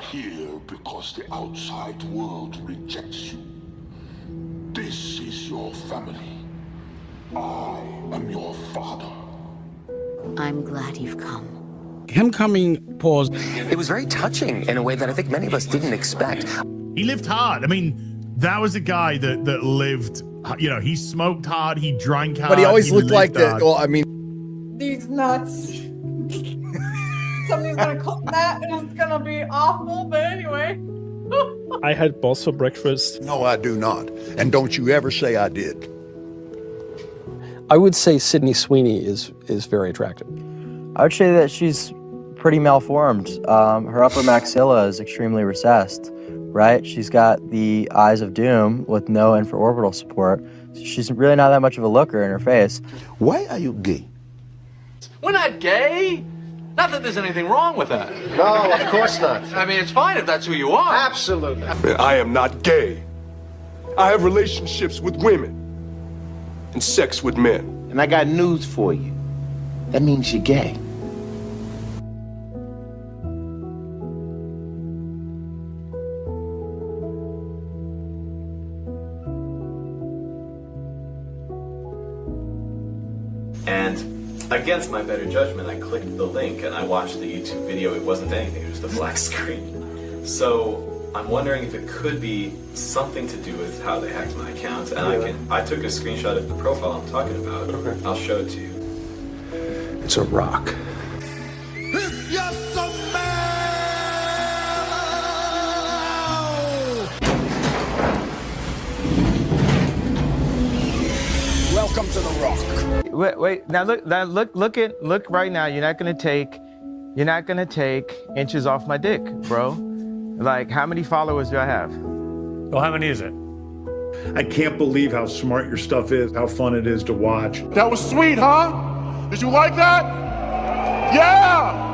here because the outside world rejects you. This is your family. I am your father. I'm glad you've come. Him coming, pause. It was very touching in a way that I think many of us didn't expect. He lived hard. I mean, that was a guy that lived, you know, he smoked hard, he drank hard. But he always looked like that. Well, I mean, these nuts. Somebody's gonna cook that and it's gonna be awful, but anyway. I had balls for breakfast. No, I do not. And don't you ever say I did. I would say Sydney Sweeney is very attractive. I would say that she's pretty malformed. Her upper maxilla is extremely recessed, right? She's got the eyes of doom with no infraorbital support. She's really not that much of a looker in her face. Why are you gay? We're not gay. Not that there's anything wrong with that. No, of course not. I mean, it's fine if that's who you are. Absolutely. I am not gay. I have relationships with women and sex with men. And I got news for you. That means you're gay. And against my better judgment, I clicked the link and I watched the YouTube video. It wasn't anything, it was the black screen. So I'm wondering if it could be something to do with how they hacked my account. And I took a screenshot of the profile I'm talking about. Okay. I'll show it to you. It's a rock. Welcome to the rock. Wait. Now look right now. You're not gonna take inches off my dick, bro. Like, how many followers do I have? Well, how many is it? I can't believe how smart your stuff is, how fun it is to watch. That was sweet, huh? Did you like that? Yeah!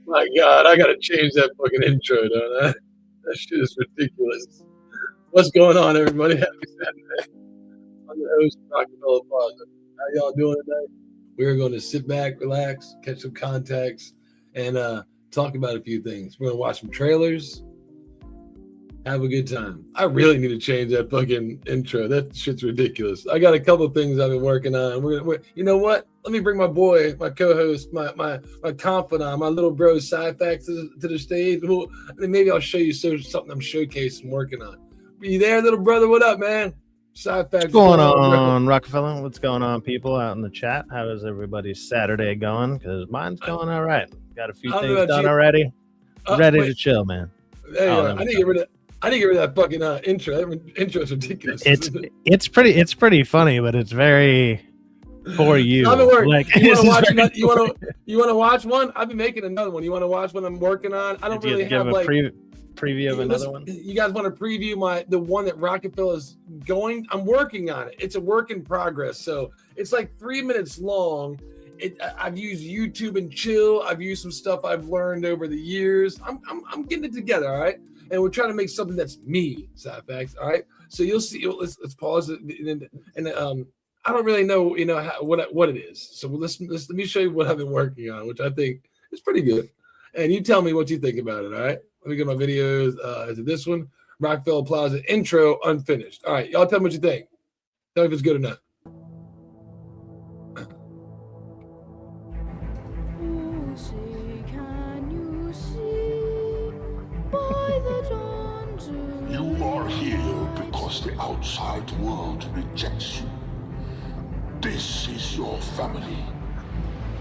My God, I gotta change that fucking intro, don't I? That shit is ridiculous. What's going on, everybody? Happy Saturday. I'm the host, Rockefeller Plaza. How y'all doing today? We're going to sit back, relax, catch some contacts, and talk about a few things. We're gonna watch some trailers, have a good time. I really need to change that fucking intro. That shit's ridiculous. I got a couple of things I've been working on. You know what? Let me bring my boy, my co-host, my confidant, my little bro, Sci-Fax to the stage. Well, maybe I'll show you something I'm showcasing, working on. Are you there, little brother? What up, man? Sci-Fax. What's going on, Rockefeller? What's going on, people out in the chat? How is everybody's Saturday going? Because mine's going all right. Got a few things done already. Ready to chill, man. There you are. I need to get rid of that fucking intro. That intro is ridiculous. It's pretty funny, but it's very for you. I'm at work. Like, you want to watch one? I've been making another one. You want to watch what I'm working on? I don't really have like preview of another one. You guys want to preview the one that Rockefeller's going? I'm working on it. It's a work in progress. So it's like 3 minutes long. I've used YouTube and chill. I've used some stuff I've learned over the years. I'm getting it together. All right. And we're trying to make something that's me, Sci-Fax. All right. So you'll see. Let's pause it. And I don't really know, what it is. So let me show you what I've been working on, which I think is pretty good. And you tell me what you think about it. All right. Let me get my videos. Is it this one? Rockefeller Plaza intro unfinished. All right. Y'all tell me what you think. Tell me if it's good or not. You are here because the outside world rejects you. This is your family.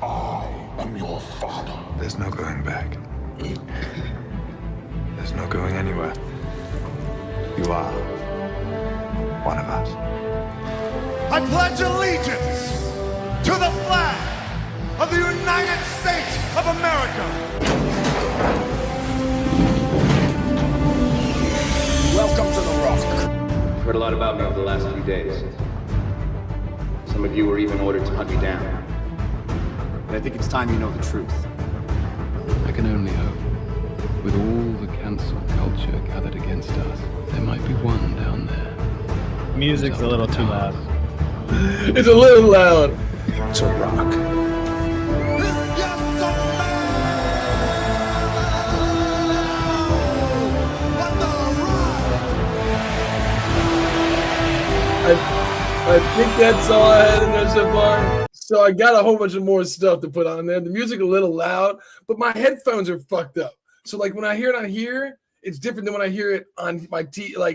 I am your father. There's no going back. There's no going anywhere. You are one of us. I pledge allegiance to the flag of the United States of America. Welcome to the rock. I've heard a lot about me over the last few days. Some of you were even ordered to hunt me down. But I think it's time you know the truth. I can only hope, with all the cancel culture gathered against us, there might be one down there. Music's a little too loud. It's a little loud. It's a rock. I think that's all I had in there so far. So I got a whole bunch of more stuff to put on there. The music a little loud, but my headphones are fucked up. So like when I hear it on here, it's different than when I hear it on my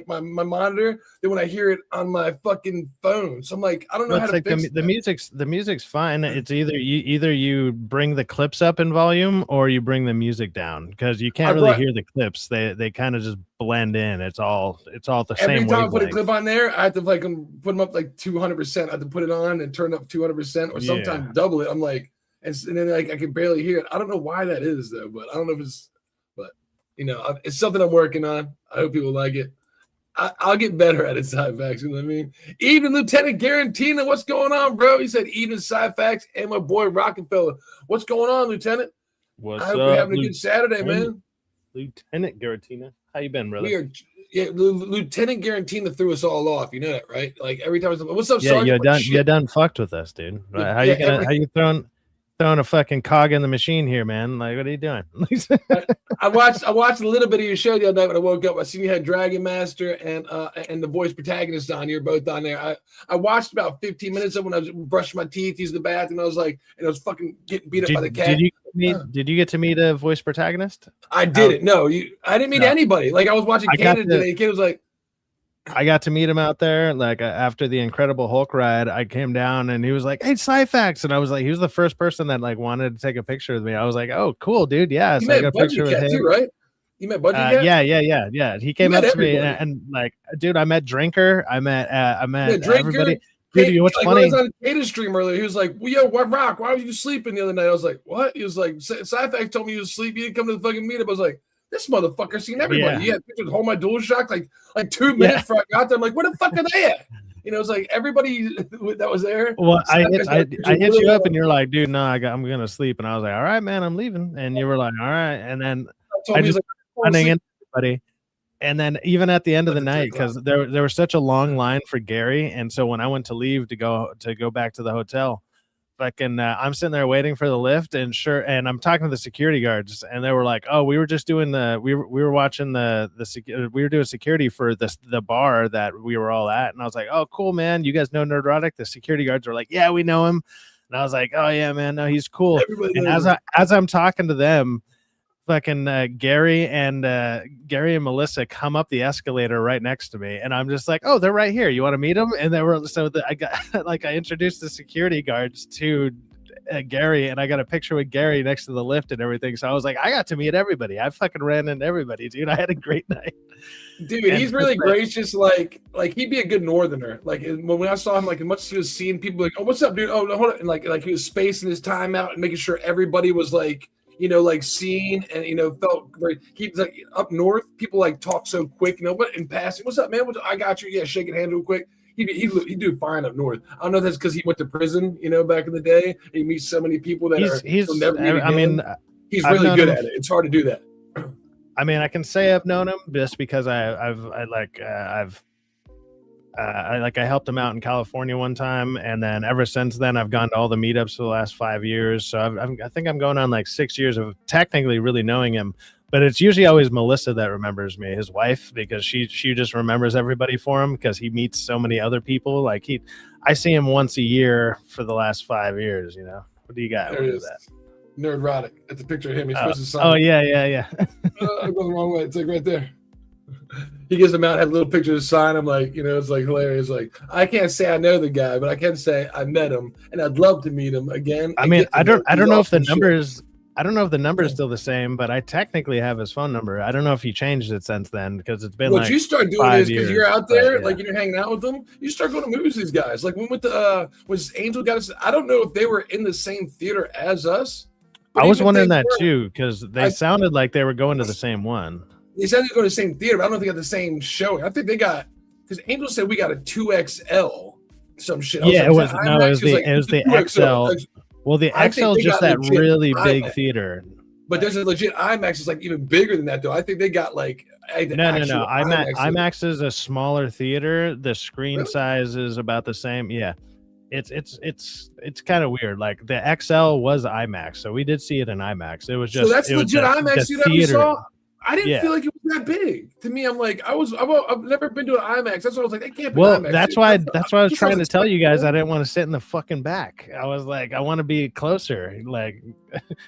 my monitor than when I hear it on my fucking phone. So I'm like, I don't know how to fix the music's fine. It's either you bring the clips up in volume or you bring the music down, because you can't really hear the clips. They kind of just blend in. It's all the same. Every time I put a wavelength. clip on there, I have to like put them up like 200%. I have to put it on and turn up 200%, or sometimes double it. I'm like, and then like I can barely hear it. I don't know why that is though, but I don't know if it's. You know, it's something I'm working on. I hope people like it. I'll get better at it, Sci-Fax. You know what I mean? Even Lieutenant Garantina, what's going on, bro? He said, even Sci-Fax and my boy Rockefeller. What's going on, Lieutenant? What's I hope you're having a good Saturday, man. Lieutenant Garantina, how you been, brother? Lieutenant Garantina threw us all off. You know that, right? Like every time, what's up, Yeah, Sergeant? you done fucked with us, dude. Right? How you throwing a fucking cog in the machine here, man? Like, what are you doing? I watched a little bit of your show the other night when I woke up. I seen you had Dragon Master and the voice protagonist on. You're both on there. I watched about 15 minutes of when I was brushing my teeth, using the bathroom. I was like, and I was fucking getting beat up by the cat. Did you get to meet a voice protagonist? I didn't. No, I didn't meet anybody. Like I was watching Canada today. The kid was like, I got to meet him out there. Like after the Incredible Hulk ride, I came down and he was like, "Hey, Sci-Fax," and I was like, he was the first person that like wanted to take a picture with me. I was like, "Oh, cool, dude. Yeah." You So I met got a picture Budget with Cat him. too, right? You met Budget Cat? Yeah. He came up to me and like, dude, I met Drinker. I met everybody. Dude, you know what's funny? I was on a data stream earlier. He was like, well, yo, what Rock? Why were you sleeping the other night? I was like, what? He was like, Sci-Fax told me you was asleep. You didn't come to the fucking meetup. I was like, this motherfucker seen everybody. Yeah. He had pictures of Hold My DualShock like 2 minutes before I got there. I'm like, where the fuck are they at? You know, it's like everybody that was there. Well, I hit you up and you're like, dude, no, I'm gonna sleep. And I was like, all right, man, I'm leaving. And you were like, all right. And then I just running into everybody. And then even at the end of the night, because there was such a long line for Gary, and so when I went to leave to go back to the hotel, fucking I'm sitting there waiting for the lift, and I'm talking to the security guards, and they were like, "Oh, we were just doing we were watching we were doing security for the bar that we were all at," and I was like, "Oh, cool, man. You guys know Nerdrotic?" The security guards were like, "Yeah, we know him," and I was like, "Oh yeah, man, no, he's cool." And as I'm talking to them, fucking Gary and Melissa come up the escalator right next to me, and I'm just like, "Oh, they're right here. You want to meet them?" And they were I introduced the security guards to Gary, and I got a picture with Gary next to the lift and everything. So I was like, I got to meet everybody. I fucking ran into everybody, dude. I had a great night. Dude, he's really gracious. Like he'd be a good northerner. Like when I saw him, like as much as he was seeing people like, "Oh, what's up, dude?" Oh, no, hold on. And like he was spacing his time out and making sure everybody was like, you know, like seen and, you know, felt very, he's like up north, people like talk so quick, you know, but in passing, what's up, man? I got you. Yeah, shaking hands real quick. He'd do fine up north. I don't know if that's because he went to prison, you know, back in the day. And he meets so many people that he'll never meet again. He's really good at it. It's hard to do that. I mean, I can say I've known him just because I helped him out in California one time, and then ever since then I've gone to all the meetups for the last 5 years. So I think I'm going on like 6 years of technically really knowing him. But it's usually always Melissa that remembers me, his wife, because she just remembers everybody for him because he meets so many other people. Like I see him once a year for the last 5 years. You know, what do you got? There what it is is. that? Nerdrotic. That's a picture of him. He's supposed to sign. Oh yeah. I'm going the wrong way. It's like right there. He gives them out, have little pictures to sign. I'm like, you know, it's like hilarious. Like, I can't say I know the guy, but I can say I met him, and I'd love to meet him again. I mean, I don't know if the numbers. I don't know if the number is still the same, but I technically have his phone number. I don't know if he changed it since then because it's been what you start doing is because you're out there, yeah. like you're hanging out with them. You start going to movies with these guys. Like when was Angel got us. I don't know if they were in the same theater as us. I was wondering that too because they sounded like they were going to the same one. They said they go to the same theater, but I don't think they got the same showing. I think they got because Angel said we got a 2XL, some shit. Yeah, it was the XL. Well, the XL is just that really big theater. But there's a legit IMAX is like even bigger than that though. I think they got like No. IMAX is a smaller theater. The screen size is about the same. Yeah. It's kind of weird. Like the XL was IMAX, so we did see it in IMAX. It was just so that's legit IMAX. You never saw. I didn't Yeah. feel like it was that big. To me, I'm like, I've never been to an IMAX. That's what I was like, they can't be Well, IMAX. that's dude. why I was trying to tell you guys I didn't want to sit in the fucking back. I was like, I want to be closer, like,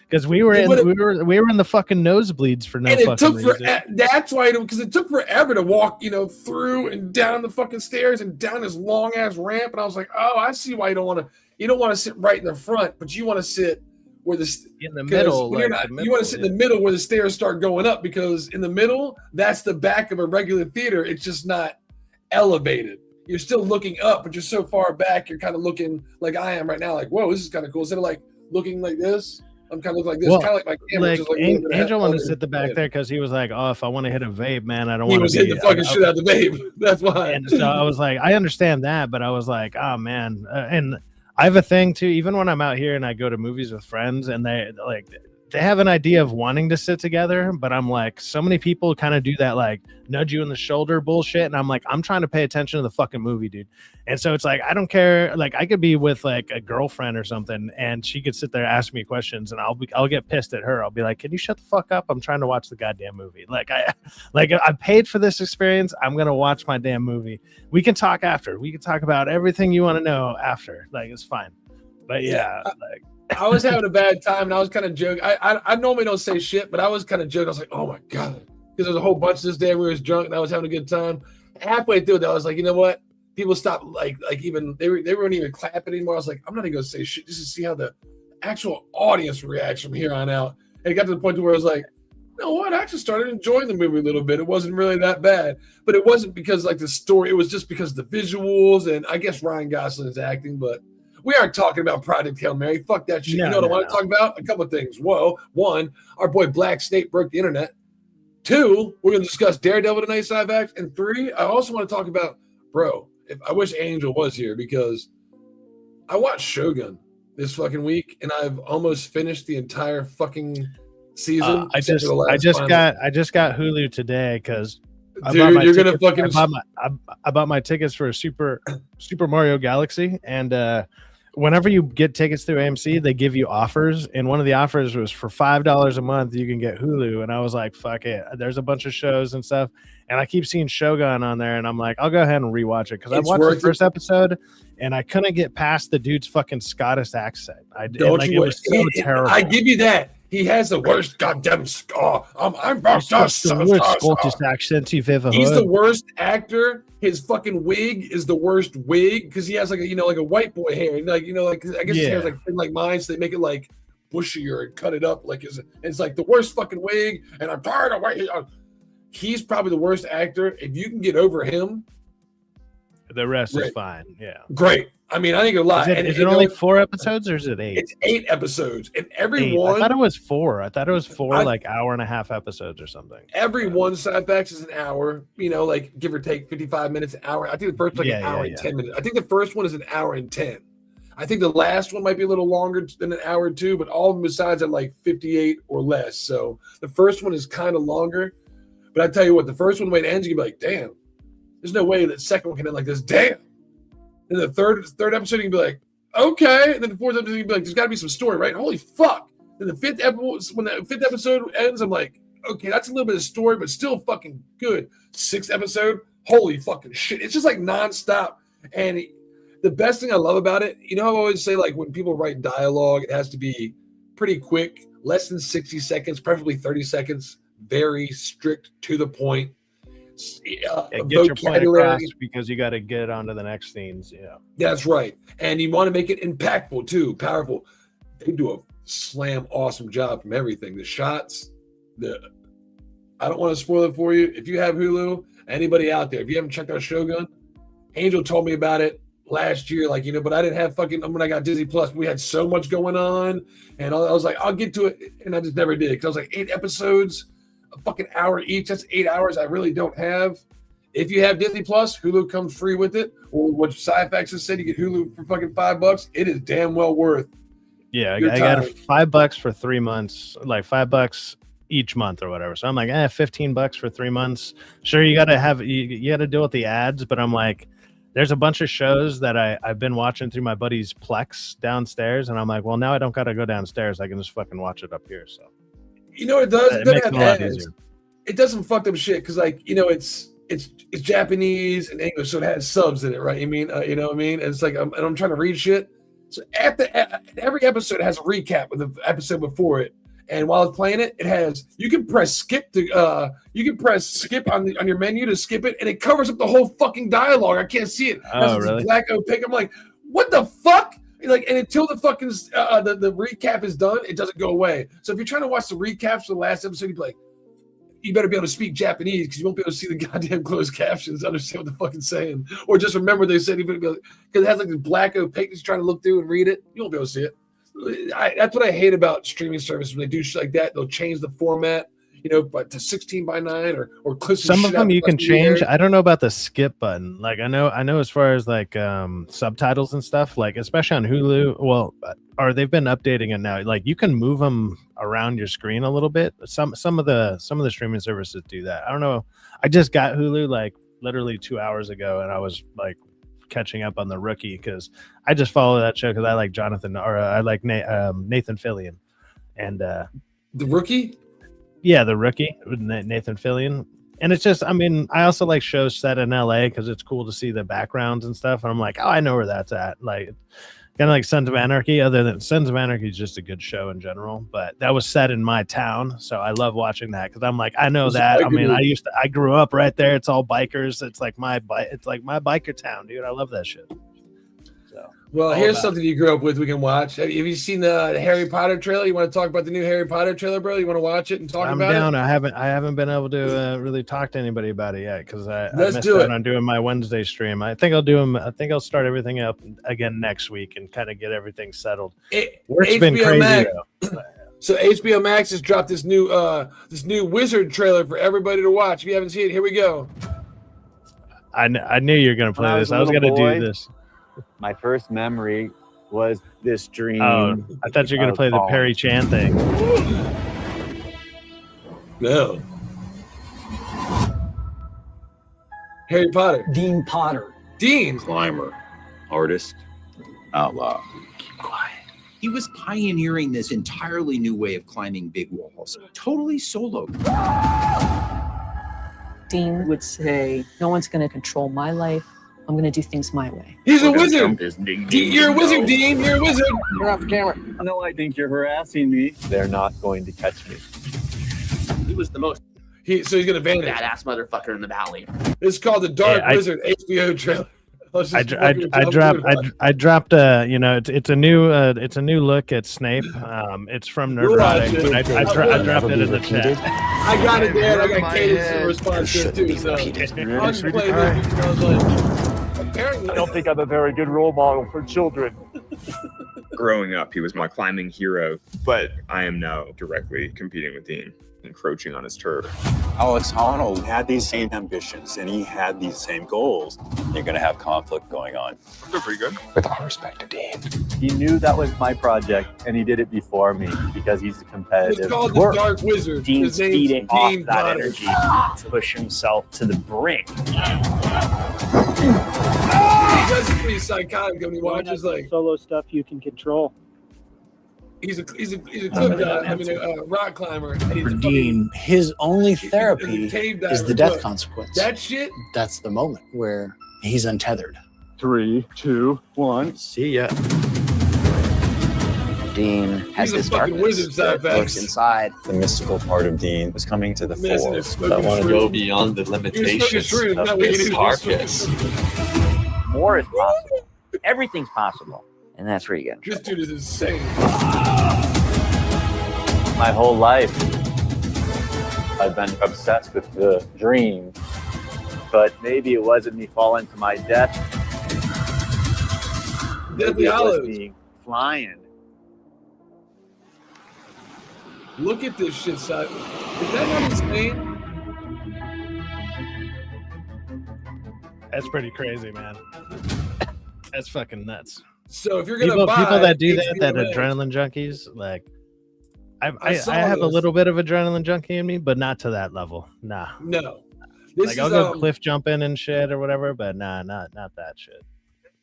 because we were in the fucking nosebleeds for no And it fucking took reason. that's why, because it took forever to walk, through and down the fucking stairs and down this long ass ramp. And I was like, oh, I see why you don't want to sit right in the front, but you want to sit where in the middle, you want to sit in the middle where the stairs start going up, because in the middle, that's the back of a regular theater. It's just not elevated. You're still looking up, but you're so far back, you're kind of looking like I am right now, like, whoa, this is kind of cool. Instead of like looking like this, I'm kind of looking like this, Well, kind of like my camera. like Angel wanted to sit the back there because he was like, oh, if I want to hit a vape, man, I don't He want was to hitting the fucking shit out of the vape. That's why. And so I was like, I understand that, but I was like, oh man, and I have a thing too. Even when I'm out here and I go to movies with friends, and they have an idea of wanting to sit together, but I'm like, so many people kind of do that like nudge you in the shoulder bullshit, and I'm like, I'm trying to pay attention to the fucking movie, dude. And so it's like, I don't care. Like I could be with like a girlfriend or something, and she could sit there ask me questions, and I'll get pissed at her. I'll be like, can you shut the fuck up? I'm trying to watch the goddamn movie. I paid for this experience. I'm gonna watch my damn movie. We can talk after. We can talk about everything you want to know after. Like it's fine. But yeah. I was having a bad time, and I was kind of joking. I normally don't say shit, but I was kind of joking. I was like, oh my god, because there was a whole bunch this day. We were drunk, and I was having a good time. Halfway through it, I was like, you know what? People stopped like even they weren't even clapping anymore. I was like, I'm not even gonna say shit just to see how the actual audience reacts from here on out. And it got to the point where I was like, you know what? I actually started enjoying the movie a little bit. It wasn't really that bad, but it wasn't because like the story. It was just because of the visuals, and I guess Ryan Gosling's acting, but. We aren't talking about Project Hail Mary. Fuck that shit. You know what I want to talk about? A couple of things. Whoa. One, our boy Black Snape broke the internet. Two, we're going to discuss Daredevil tonight, side facts. And three, I also want to talk about, I wish Angel was here, because I watched Shogun this fucking week, and I've almost finished the entire fucking season. I just got Hulu today because I bought my tickets for a Super Mario Galaxy, and whenever you get tickets through AMC, they give you offers, and one of the offers was for $5 a month you can get Hulu, and I was like, fuck it. There's a bunch of shows and stuff, and I keep seeing Shogun on there, and I'm like, I'll go ahead and rewatch it because I watched the first episode, and I couldn't get past the dude's fucking Scottish accent. It was so terrible. I give you that. He has the worst goddamn scar. I'm the worst Scottish accent you've ever heard. He's the worst actor. His fucking wig is the worst wig because he has like a white boy hair. I guess his hair's like thin like mine, so they make it like bushier and cut it up like it's like the worst fucking wig. And I'm tired of white. He's probably the worst actor. If you can get over him, the rest is fine. Yeah, great. I mean, I think a lot. Is it only 4 episodes or is it 8? It's 8 episodes, and every one. I thought it was 4. I thought it was 4 like hour-and-a-half episodes or something. Every one side facts is an hour. Like give or take 55 minutes, an hour. I think the first an hour and 10 minutes. I think the first one is an hour and 10. I think the last one might be a little longer than an hour or two, but all of them besides are like 58 or less. So the first one is kind of longer. But I tell you what, the first one, the way it ends, you can be like, damn. There's no way that second one can end like this. Damn. And the third episode, you can be like, okay. And then the fourth episode, you can be like, there's got to be some story, right? Holy fuck. And the fifth episode, when the fifth episode ends, I'm like, okay, that's a little bit of story, but still fucking good. 6th episode, holy fucking shit. It's just like nonstop. And the best thing I love about it, I always say, like, when people write dialogue, it has to be pretty quick, less than 60 seconds, preferably 30 seconds, very strict, to the point. Get your point across because you got to get on to the next scenes. Yeah, that's right. And you want to make it impactful too, powerful. They do a slam awesome job from everything. The shots, I don't want to spoil it for you. If you have Hulu, anybody out there, if you haven't checked out Shogun, Angel told me about it last year, but I didn't have when I got Disney Plus, we had so much going on, and I was like, I'll get to it, and I just never did because I was like 8 episodes. A fucking hour each. That's 8 hours I really don't have. If you have Disney Plus, Hulu comes free with it. Or what Sci-Fax has said, you get Hulu for fucking $5. It is damn well worth Yeah, You're I got tired. $5 for 3 months, like $5 each month or whatever. So I'm like, $15 for 3 months. Sure, you gotta have you gotta deal with the ads, but I'm like, there's a bunch of shows that I've been watching through my buddy's Plex downstairs, and I'm like, well, now I don't gotta go downstairs. I can just fucking watch it up here. So You know what it does? it It doesn't makes have it a lot ads. easier. It does some fucked up shit because, like, you know, it's Japanese and English, so it has subs in it, right? You mean, you know what I mean? And it's like, I'm trying to read shit. So every episode has a recap of the episode before it, and while it's playing it, it has you can press skip on your menu to skip it, and it covers up the whole fucking dialogue. I can't see it. Oh, That's this really? black opaque. I'm like, what the fuck? Like, and until the fucking the recap is done, it doesn't go away. So if you're trying to watch the recaps for the last episode, you'd be like, you better be able to speak Japanese because you won't be able to see the goddamn closed captions, understand what they're fucking saying, or just remember they said because it has like this black opaque that you're trying to look through and read it. You won't be able to see it. That's what I hate about streaming services when they do shit like that. They'll change the format, you know, but to 16:9 or clips. Some of them you can change. I don't know about the skip button. Like I know as far as like subtitles and stuff, like especially on Hulu. Well, or they've been updating it now. Like you can move them around your screen a little bit. Some of the streaming services do that. I don't know. I just got Hulu like literally 2 hours ago, and I was like catching up on The Rookie because I just follow that show because I like Jonathan or I like Nathan Fillion, and The Rookie. Yeah, The Rookie with Nathan Fillion. And it's just, I mean, I also like shows set in LA because it's cool to see the backgrounds and stuff. And I'm like, oh, I know where that's at. Like, kind of like Sons of Anarchy. Other than Sons of Anarchy is just a good show in general, but that was set in my town, so I love watching that because I'm like, I know that. I mean, I grew up right there. It's all bikers. It's like my biker town, dude. I love that shit. Well, here's something you grew up with we can watch. Have you seen the Harry Potter trailer? You want to talk about the new Harry Potter trailer, bro? You want to watch it and talk I'm about down. it? I haven't been able to really talk to anybody about it yet because I missed do out it. on doing my Wednesday stream. I think I'll start everything up again next week and kind of get everything settled. Work's been HBO crazy Max. though. So HBO Max has dropped this new Wizard trailer for everybody to watch. If you haven't seen it, here we go. I knew you were gonna play When I this. was a I was little gonna boy, do this. My first memory was this dream. Oh, I thought you were gonna play the Perry Chan thing. No. Harry Potter. Dean Potter. Dean. Climber. Artist. Outlaw. He was pioneering this entirely new way of climbing big walls, totally solo. Dean would say, no one's going to control my life. I'm going to do things my way. He's a wizard. You're a wizard, Dean. You're a wizard. You're off the camera. No, I think you're harassing me. They're not going to catch me. He was the most So he's gonna vanish. badass motherfucker in the valley. It's called the Dark Wizard HBO trailer. I dropped it's a new look at Snape. It's from Nerdrotic, but I dropped it in the chat. I got it, Dan. I got cadence in response to it too. So I'll just play this because I was like, apparently, I don't think I'm a very good role model for children. Growing up, he was my climbing hero, but I am now directly competing with Dean, encroaching on his turf. Alex Honnold had these same ambitions and he had these same goals. You're going to have conflict going on. They're pretty good. With all respect to Dean. He knew that was my project, and he did it before me because he's a competitive. It's called the Dark Wizard. Dean's His name's feeding off Dean that Potter. energy to push himself to the brink. He does it pretty psychotic when he watches like solo stuff you can control. he's a cliff guy. I mean, a rock climber. And he's For a Dean, his only therapy cave diver. is the death Look, consequence. That shit. That's the moment where he's untethered. 3, 2, 1. See ya. Dean has He's a this fucking darkness wizard, that Side looks Facts. inside. The mystical part of Dean was coming to the Missing fore. it, smoking I want to shrooms. go Beyond the limitations shrooms, of not what you this need to do. carcass. More is possible. Everything's possible. And that's where you go. This dude is insane. My whole life, I've been obsessed with the dream, but maybe it wasn't me falling to my death. Maybe it was me flying. Look at this shit, son. Is that not insane? That's pretty crazy, man. That's fucking nuts. So if you're gonna people buy that do that HBO Max, adrenaline junkies, like I saw have a those. little bit of adrenaline junkie in me, but not to that level. Nah. No, Like I'll go cliff jumping and shit or whatever, but nah, not that shit.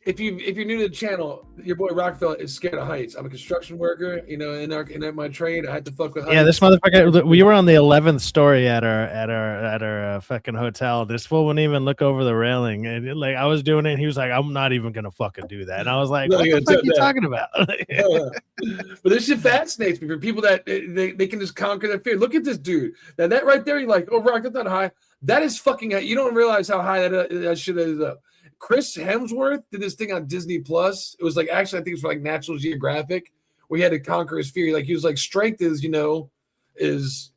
if you're new to the channel, your boy Rockefeller is scared of heights. I'm a construction worker, you know, in my trade, I had to fuck with heights. Yeah, this motherfucker. We were on the 11th story at our fucking hotel. This fool wouldn't even look over the railing, and like I was doing it, and he was like, "I'm not even gonna fucking do that." And I was like, "What the fuck are you talking about?" But this shit fascinates me for people that they can just conquer their fear. Look at this dude. Now that right there, you're like, "Oh, Rock, that's not high." That is fucking high. You don't realize how high that shit is up. Chris Hemsworth did this thing on Disney Plus. It was like, actually, I think it was for like National Geographic, where he had to conquer his fear. Like he was like, strength is, you know, is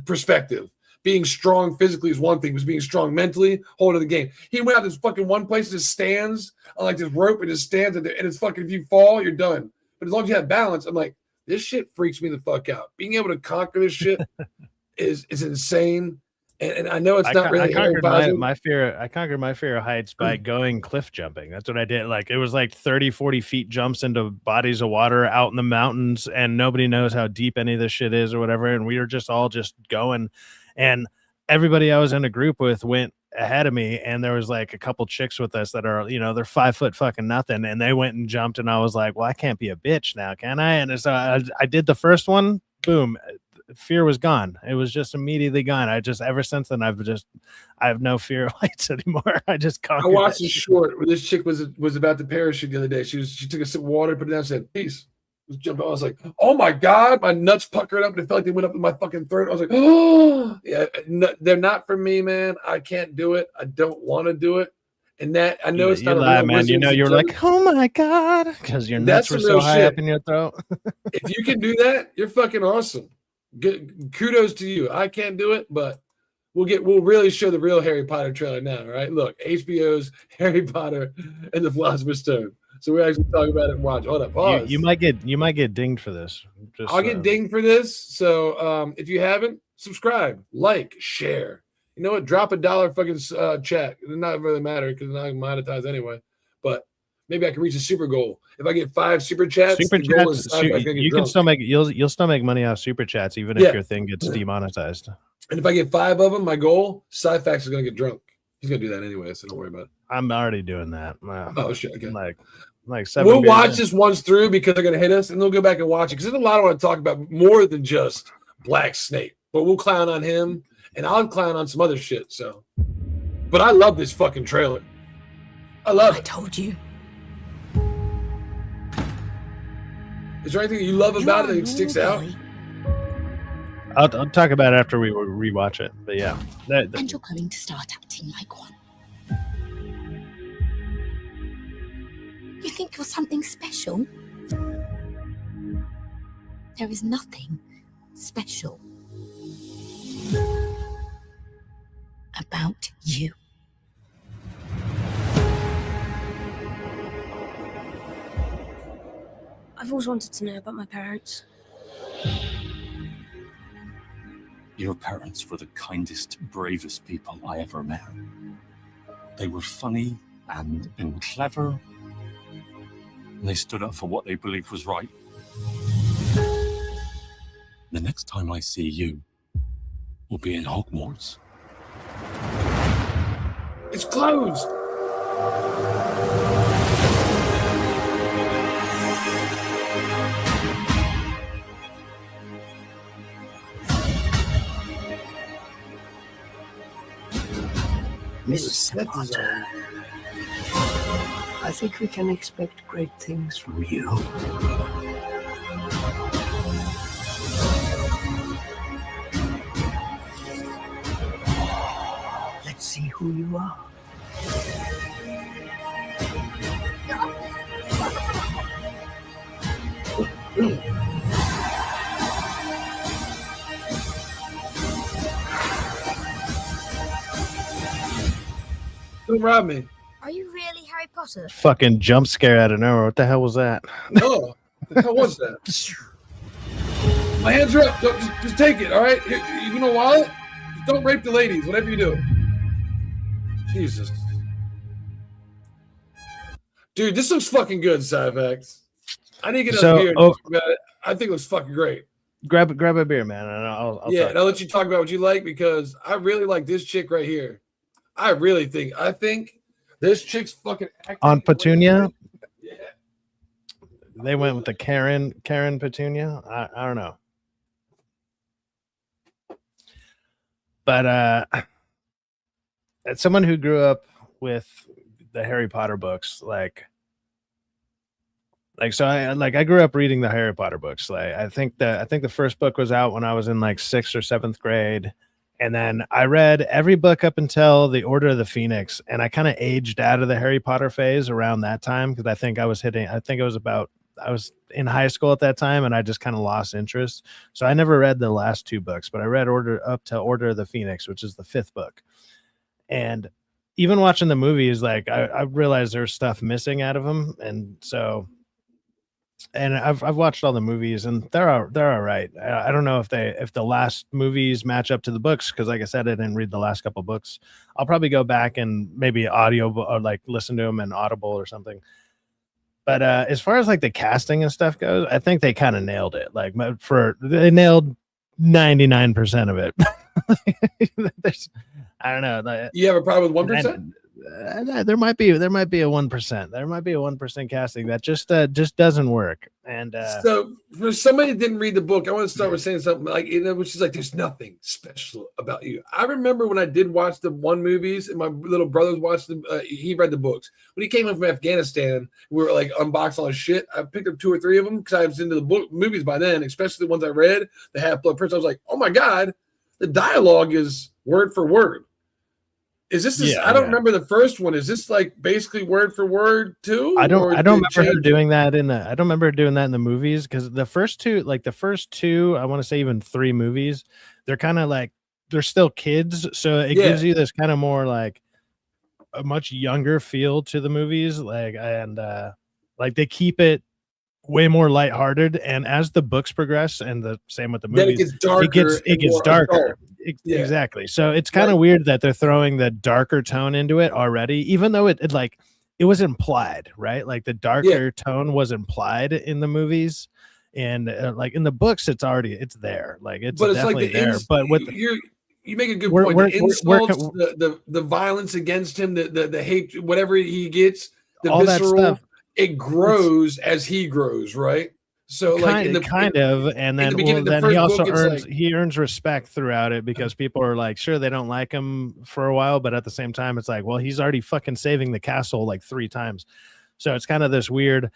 perspective. Being strong physically is one thing, was being strong mentally, whole other game. He went out this fucking one place, just stands on like this rope and just stands, and it's fucking, if you fall, you're done. But as long as you have balance, I'm like, this shit freaks me the fuck out. Being able to conquer this shit is insane. And I know it's not really. I conquered my fear. I conquered my fear of heights by going cliff jumping. That's what I did. Like it was like 30, 40 feet jumps into bodies of water out in the mountains, and nobody knows how deep any of this shit is or whatever. And we were just all just going, and everybody I was in a group with went ahead of me, and there was like a couple chicks with us that are, you know, they're 5 foot fucking nothing, and they went and jumped, and I was like, well, I can't be a bitch now, can I? And so I did the first one, boom. Fear was gone. It was just immediately gone. I just, ever since then, I have no fear of heights anymore. I just I watched a short where this chick was about to parachute the other day. She took a sip of water, put it down, said, peace. Jumped. I was like, oh my God, my nuts puckered up and it felt like they went up in my fucking throat. I was like, oh yeah, no, they're not for me, man. I can't do it. I don't want to do it. And that, I know it's not a real man. You know, you're like, oh my God, because your nuts were so high up in your throat. If you can do that, you're fucking awesome. Good, kudos to you. I can't do it, but we'll really show the real Harry Potter trailer now. Right? Look, HBO's Harry Potter and the Philosopher's Stone. So we're actually talking about it and watch. Hold up, pause. You might get dinged for this. I'll get dinged for this. So if you haven't, subscribe, like, share. You know what? Drop $1 fucking chat. It does not really matter because it's not monetized anyway. But maybe I can reach a super goal. If I get 5 super chats, you can still make you'll still make money off super chats even if your thing gets demonetized. And if I get 5 of them, my goal, Cyfax is gonna get drunk. He's gonna do that anyway, so don't worry about it. I'm already doing that. Oh shit! Okay. Like 7. We'll watch this once through because they're gonna hit us, and they'll go back and watch it because there's a lot I want to talk about more than just Black Snape. But we'll clown on him, and I'll clown on some other shit. So, but I love this fucking trailer. I love it. I told you. Is there anything you love about it that sticks out? I'll talk about it after we rewatch it. But yeah. And you're going to start acting like one. You think you're something special? There is nothing special about you. I've always wanted to know about my parents. Your parents were the kindest, bravest people I ever met. They were funny and clever. And they stood up for what they believed was right. The next time I see you, we'll be in Hogwarts. It's closed. Mr. Potter, I think we can expect great things from you. Let's see who you are. Don't rob me. Are you really Harry Potter? Fucking jump scare out of nowhere. What the hell was that? Oh, what the hell was that? My hands are up. Just take it, all right? You know what? Just don't rape the ladies, whatever you do. Jesus. Dude, this looks fucking good, Cyfax. I need to get So, another beer and talk about it. I think it looks fucking great. Grab a beer, man, and I'll Yeah, talk. and I'll let you talk about what you like because I really like this chick right here. I think this chick's fucking acting On Petunia. Yeah. They went with the Karen Petunia. I don't know. But as someone who grew up with the Harry Potter books, like so I grew up reading the Harry Potter books. Like I think the first book was out when I was in like 6th or 7th grade. And then I read every book up until the Order of the Phoenix, and I kind of aged out of the Harry Potter phase around that time because I was in high school at that time, and I just kind of lost interest. So I never read the last 2 books, but I read up to Order of the Phoenix, which is the 5th book. And even watching the movies, like I realized there's stuff missing out of them, and so. And I've watched all the movies, and they're all right. I don't know if the last movies match up to the books because, like I said, I didn't read the last couple books. I'll probably go back and maybe audio or like listen to them in Audible or something. But as far as like the casting and stuff goes, I think they kind of nailed it. Like they nailed 99% of it. I don't know. You have a problem with 1%? There might be a 1%. There might be a 1% casting that just doesn't work. And so for somebody that didn't read the book, I want to start with saying something like, which is like, there's nothing special about you. I remember when I did watch the 1 movies and my little brothers watched them. He read the books. When he came in from Afghanistan, we were like unboxing all his shit. I picked up 2 or 3 of them because I was into the movies by then, especially the ones I read, the Half-Blood Prince. I was like, oh my God, the dialogue is word for word. Is this? I don't remember the first one. Is this like basically word for word too? I don't remember her doing that in the. I don't remember doing that in the movies because the first 2, I want to say even 3 movies, they're kind of like they're still kids, so it gives you this kind of more like a much younger feel to the movies, like like they keep it way more lighthearted, and as the books progress, and the same with the movies, it gets darker. Exactly. So it's kind of weird that they're throwing the darker tone into it already, even though it was implied, right? Like the darker tone was implied in the movies, and like in the books, it's there. Like it's definitely there. But with you make a good point. The insults, the violence against him, the hate, whatever he gets, the all visceral, that stuff. It grows as he grows, right? So like and then he also earns respect throughout it because people are like, sure, they don't like him for a while, but at the same time, it's like, well, he's already fucking saving the castle like 3 times. So it's kind of this weird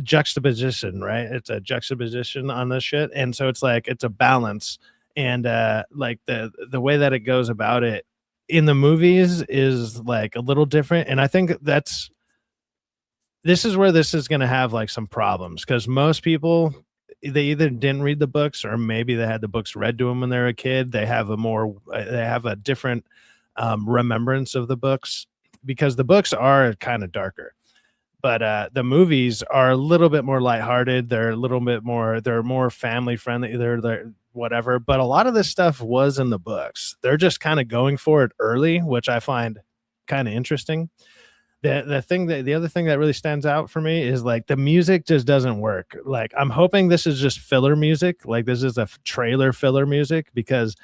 juxtaposition, right? It's a juxtaposition on this shit, and so it's like it's a balance, and like the way that it goes about it in the movies is like a little different, and I think this is where this is going to have like some problems because most people, they either didn't read the books or maybe they had the books read to them when they were a kid. They have a different remembrance of the books because the books are kind of darker, but the movies are a little bit more lighthearted. They're more family friendly. They're whatever. But a lot of this stuff was in the books. They're just kind of going for it early, which I find kind of interesting. The other thing that really stands out for me is like the music just doesn't work. Like I'm hoping this is just filler music. Like this is a trailer filler music because,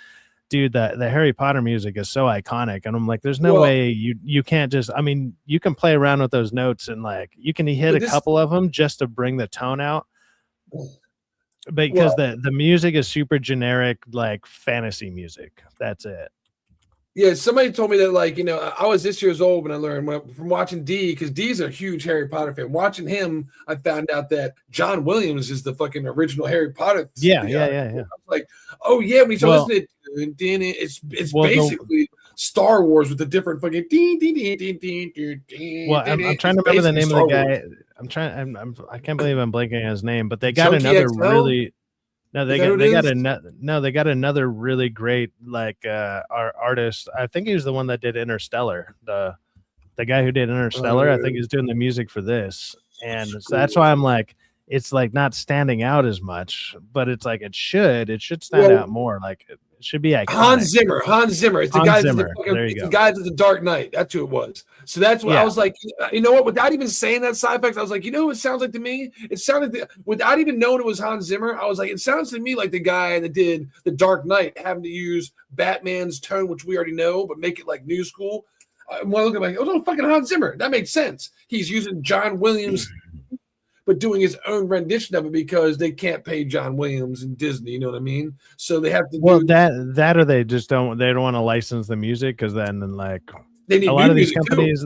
dude, the Harry Potter music is so iconic, and I'm like, there's no way you can't just. I mean, you can play around with those notes and like you can hit a couple of them just to bring the tone out. Because the music is super generic, like fantasy music. That's it. Yeah, somebody told me that, like, I was this years old when I learned from watching D, because D's a huge Harry Potter fan. Watching him, I found out that John Williams is the fucking original Harry Potter. Yeah. I was like, oh yeah, when you start listening to it, it's basically Star Wars with a different fucking Well, I'm trying to remember the name of the guy. I can't believe I'm blanking on his name, but they got another really. No, they got another really great like artist. I think he was the one that did Interstellar. The guy who did Interstellar, I think he's doing the music for this. And so that's why I'm like, it's like not standing out as much, but it's like it should stand out more. Like it should be iconic. Hans Zimmer. It's the Hans guy Zimmer. There you it's go. the guy that's the Dark Knight. That's who it was. So that's what I was like, you know what? Without even saying that side effects, I was like, you know what it sounds like to me? It sounded without even knowing it was Hans Zimmer, I was like, it sounds to me like the guy that did the Dark Knight having to use Batman's tone, which we already know, but make it like new school. When I look at it, like, oh, fucking Hans Zimmer. That makes sense. He's using John Williams, but doing his own rendition of it because they can't pay John Williams and Disney. You know what I mean? So they have to. That or they just don't want to license the music because then like they need a lot of these music companies.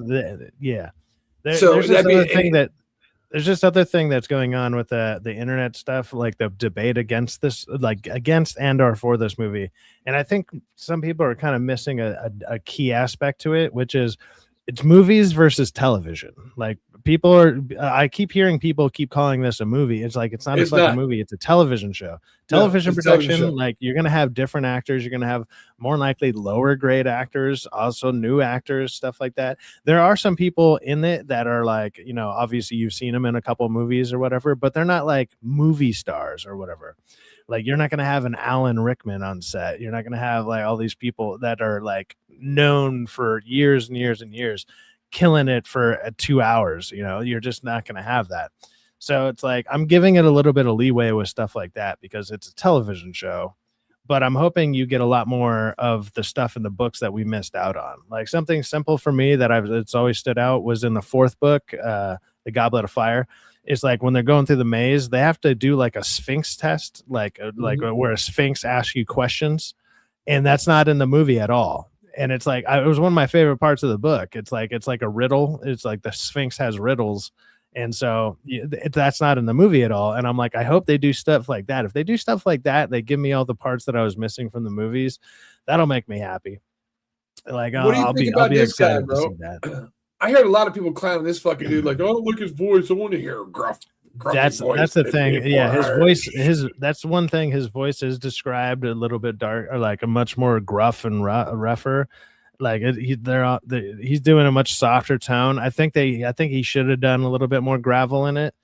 There's just other thing that's going on with the internet stuff, like the debate against this, like against and or for this movie. And I think some people are kind of missing a key aspect to it, which is it's movies versus television. Like people are, I keep hearing people keep calling this a movie. It's like, it's not a fucking movie. It's a television show. Television production, like you're going to have different actors. You're going to have more likely lower grade actors, also new actors, stuff like that. There are some people in it that are like, you know, obviously you've seen them in a couple of movies or whatever, but they're not like movie stars or whatever. Like you're not going to have an Alan Rickman on set. You're not going to have like all these people that are like known for years and years and years killing it for 2 hours. You know, you're just not going to have that. So it's like I'm giving it a little bit of leeway with stuff like that because it's a television show, but I'm hoping you get a lot more of the stuff in the books that we missed out on. Like something simple for me that it's always stood out was in the fourth book, The Goblet of Fire. It's like when they're going through the maze, they have to do like a Sphinx test, like where a Sphinx asks you questions, and that's not in the movie at all. And it's like it was one of my favorite parts of the book. It's like a riddle. It's like the Sphinx has riddles. And so that's not in the movie at all. And I'm like, I hope they do stuff like that. If they do stuff like that, they give me all the parts that I was missing from the movies. That'll make me happy. Like, what do you think about this guy, bro? To see that. I heard a lot of people clowning this fucking dude. Like, oh, look his voice. I want to hear a gruff. That's the thing. Yeah, his voice. That's one thing. His voice is described a little bit dark, or like a much more gruff and rougher. Like he's doing a much softer tone. I think he should have done a little bit more gravel in it,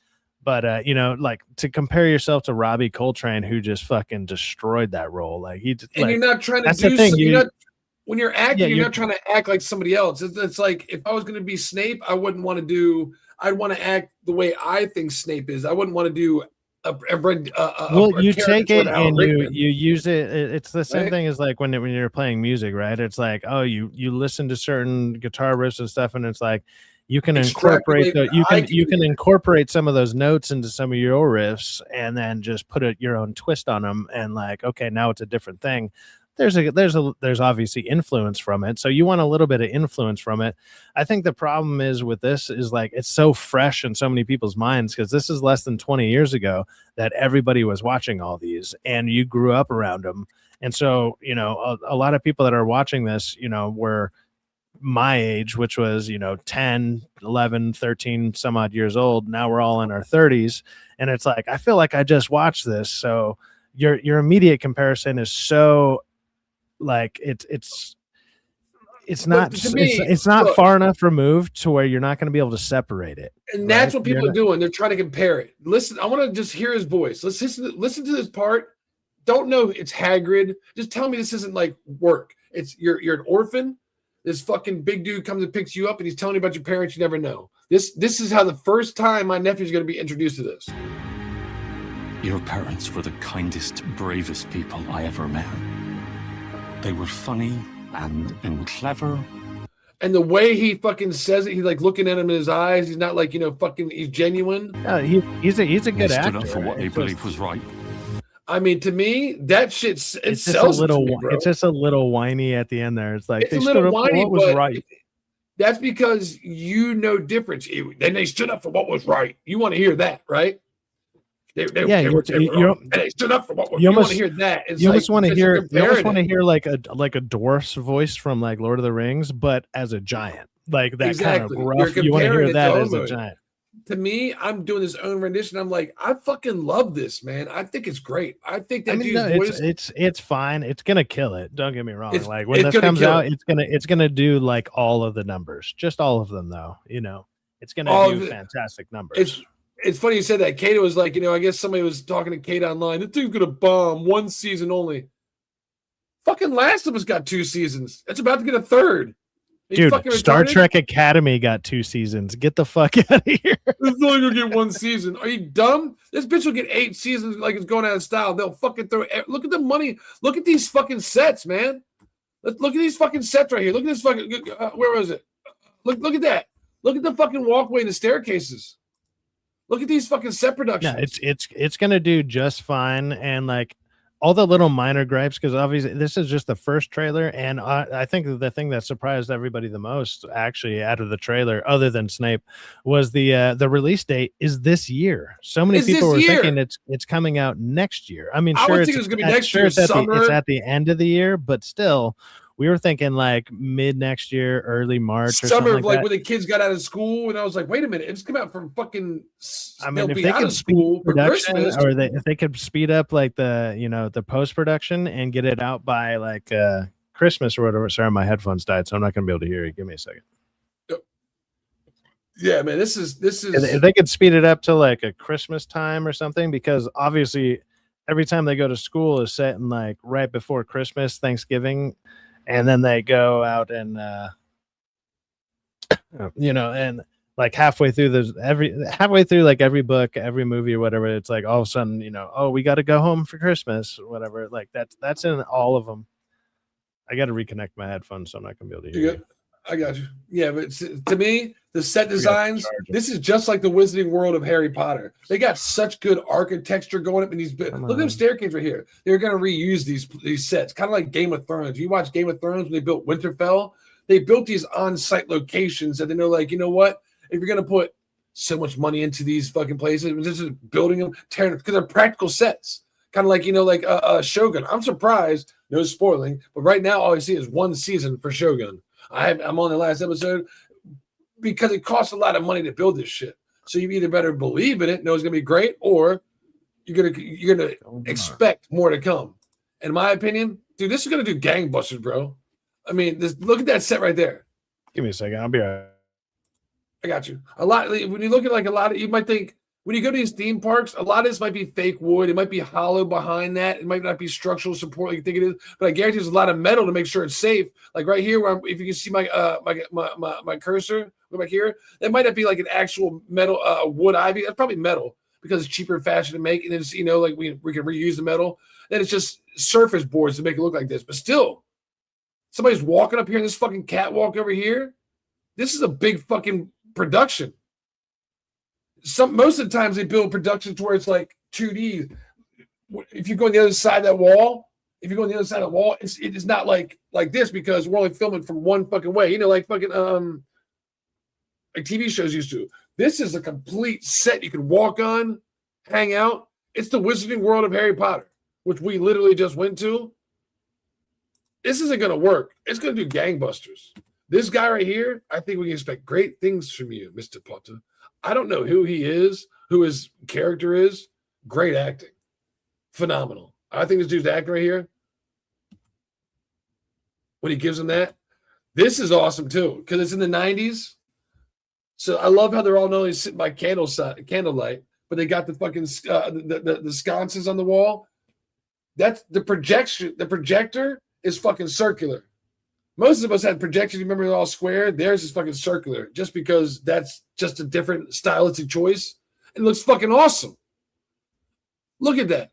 but you know, like to compare yourself to Robbie Coltrane, who just fucking destroyed that role. Like you're not trying to do. When you're acting, you're not trying to act like somebody else. It's like if I was going to be Snape, I wouldn't want to do. I'd want to act the way I think Snape is. I wouldn't want to do. You take it and you use it. It's the same thing as like when you're playing music, right? It's like, oh, you listen to certain guitar riffs and stuff, and it's like you can incorporate you can incorporate some of those notes into some of your riffs, and then just put your own twist on them, and like, okay, now it's a different thing. There's obviously influence from it, so you want a little bit of influence from it. I think the problem is with this is like it's so fresh in so many people's minds because this is less than 20 years ago that everybody was watching all these and you grew up around them. And so, you know, a lot of people that are watching this, you know, were my age, which was, you know, 10, 11, 13, some odd years old. Now we're all in our 30s. And it's like, I feel like I just watched this. So your immediate comparison is so like it's not far enough removed to where you're not going to be able to separate it. And that's what people are doing. They're trying to compare it. Listen, I want to just hear his voice. Let's listen to this part. Don't know it's Hagrid. Just tell me this isn't like work. It's you're an orphan. This fucking big dude comes and picks you up and he's telling you about your parents you never know. This is how the first time my nephew's going to be introduced to this. Your parents were the kindest, bravest people I ever met. They were funny and clever. And the way he fucking says it, he's like looking at him in his eyes. He's not like, you know, fucking, he's genuine. He's a good actor. Stood up for what they believed was right. I mean, to me, that shit it's just a little whiny at the end there. It's like it's a little whiny, what was right. That's because you know difference. Then they stood up for what was right. You want to hear that, right? They stood up for what was. You want to hear that. It's you almost want to hear. You almost want to hear like a dwarf's voice from like Lord of the Rings, but as a giant, like that kind of gruff. You want to hear that as a giant. To me, I'm doing this own rendition. I'm like, I fucking love this, man. I think it's great. I think that it's fine. It's gonna kill it. Don't get me wrong. Like when this comes out, it's gonna do like all of the numbers, just all of them though. You know, it's gonna do fantastic numbers. It's funny you said that. Kata was like, I guess somebody was talking to Kata online. This thing's gonna bomb 1 season only. Fucking Last of Us got 2 seasons. It's about to get a third. Dude, Star Trek Academy got 2 seasons. Get the fuck out of here. It's only gonna get 1 season. Are you dumb? This bitch will get 8 seasons like it's going out of style. They'll fucking throw. Look at the money. Look at these fucking sets, man. Look at these fucking sets right here. Look at this fucking. Where was it? Look at that. Look at the fucking walkway and the staircases. Look at these fucking set productions. Yeah, it's gonna do just fine, and like all the little minor gripes, because obviously this is just the first trailer, and I think the thing that surprised everybody the most, actually, out of the trailer, other than Snape, was the release date is this year. So many people were thinking it's coming out next year. I mean, I sure, would think it was gonna be next year. It's at the end of the year, but still. We were thinking like mid next year, early March, or summer, something like when the kids got out of school, and I was like, "Wait a minute, it's come out from fucking." I mean, if be they out could of school for Christmas, or if they could speed up like the post production and get it out by like Christmas or whatever. Sorry, my headphones died, so I'm not gonna be able to hear you. Give me a second. Yeah, man, this is. If they could speed it up to like a Christmas time or something, because obviously every time they go to school is set in like right before Christmas, Thanksgiving. And then they go out and, and like halfway through like every book, every movie or whatever, it's like all of a sudden, oh, we got to go home for Christmas, whatever. Like that's in all of them. I got to reconnect my headphones, so I'm not gonna be able to hear you. I got you. Yeah, but to me, the set designs, this is just like the Wizarding World of Harry Potter. They got such good architecture going up in these. Look at them staircases right here. They're going to reuse these sets, kind of like Game of Thrones. You watch Game of Thrones when they built Winterfell. They built these on-site locations, and they know, like, you know what? If you're going to put so much money into these fucking places, just building them, tearing them, because they're practical sets. Kind of like, Shogun. I'm surprised, no spoiling, but right now all I see is 1 season for Shogun. I'm on the last episode because it costs a lot of money to build this shit. So you either better believe in it, know it's gonna be great, or you're gonna expect more to come. In my opinion, dude, this is gonna do gangbusters, bro. I mean, look at that set right there. Give me a second, I'll be all right. I got you. A lot when you look at like a lot of, you might think when you go to these theme parks, a lot of this might be fake wood. It might be hollow behind that. It might not be structural support like you think it is. But I guarantee there's a lot of metal to make sure it's safe. Like right here, where if you can see my cursor, go back here, that might not be like an actual metal wood ivy. That's probably metal because it's cheaper and faster to make. And it's like we can reuse the metal. Then it's just surface boards to make it look like this. But still, somebody's walking up here in this fucking catwalk over here. This is a big fucking production. Most of the times they build productions where it's like 2D. If you go on the other side of that wall, it is not like this because we're only filming from one fucking way. Like fucking like TV shows used to. This is a complete set you can walk on, hang out. It's the Wizarding World of Harry Potter, which we literally just went to. This isn't gonna work. It's gonna do gangbusters. This guy right here, I think we can expect great things from you, Mr. Potter. I don't know who he is, who his character is. Great acting. Phenomenal. I think this dude's acting right here. When he gives him that. This is awesome too, because it's in the 90s. So I love how they're all not only sitting by candlelight, but they got the fucking the sconces on the wall. That's the projection. The projector is fucking circular. Most of us had projections. Remember, they're all square. Theirs is fucking circular, just because that's just a different stylistic choice. It looks fucking awesome. Look at that.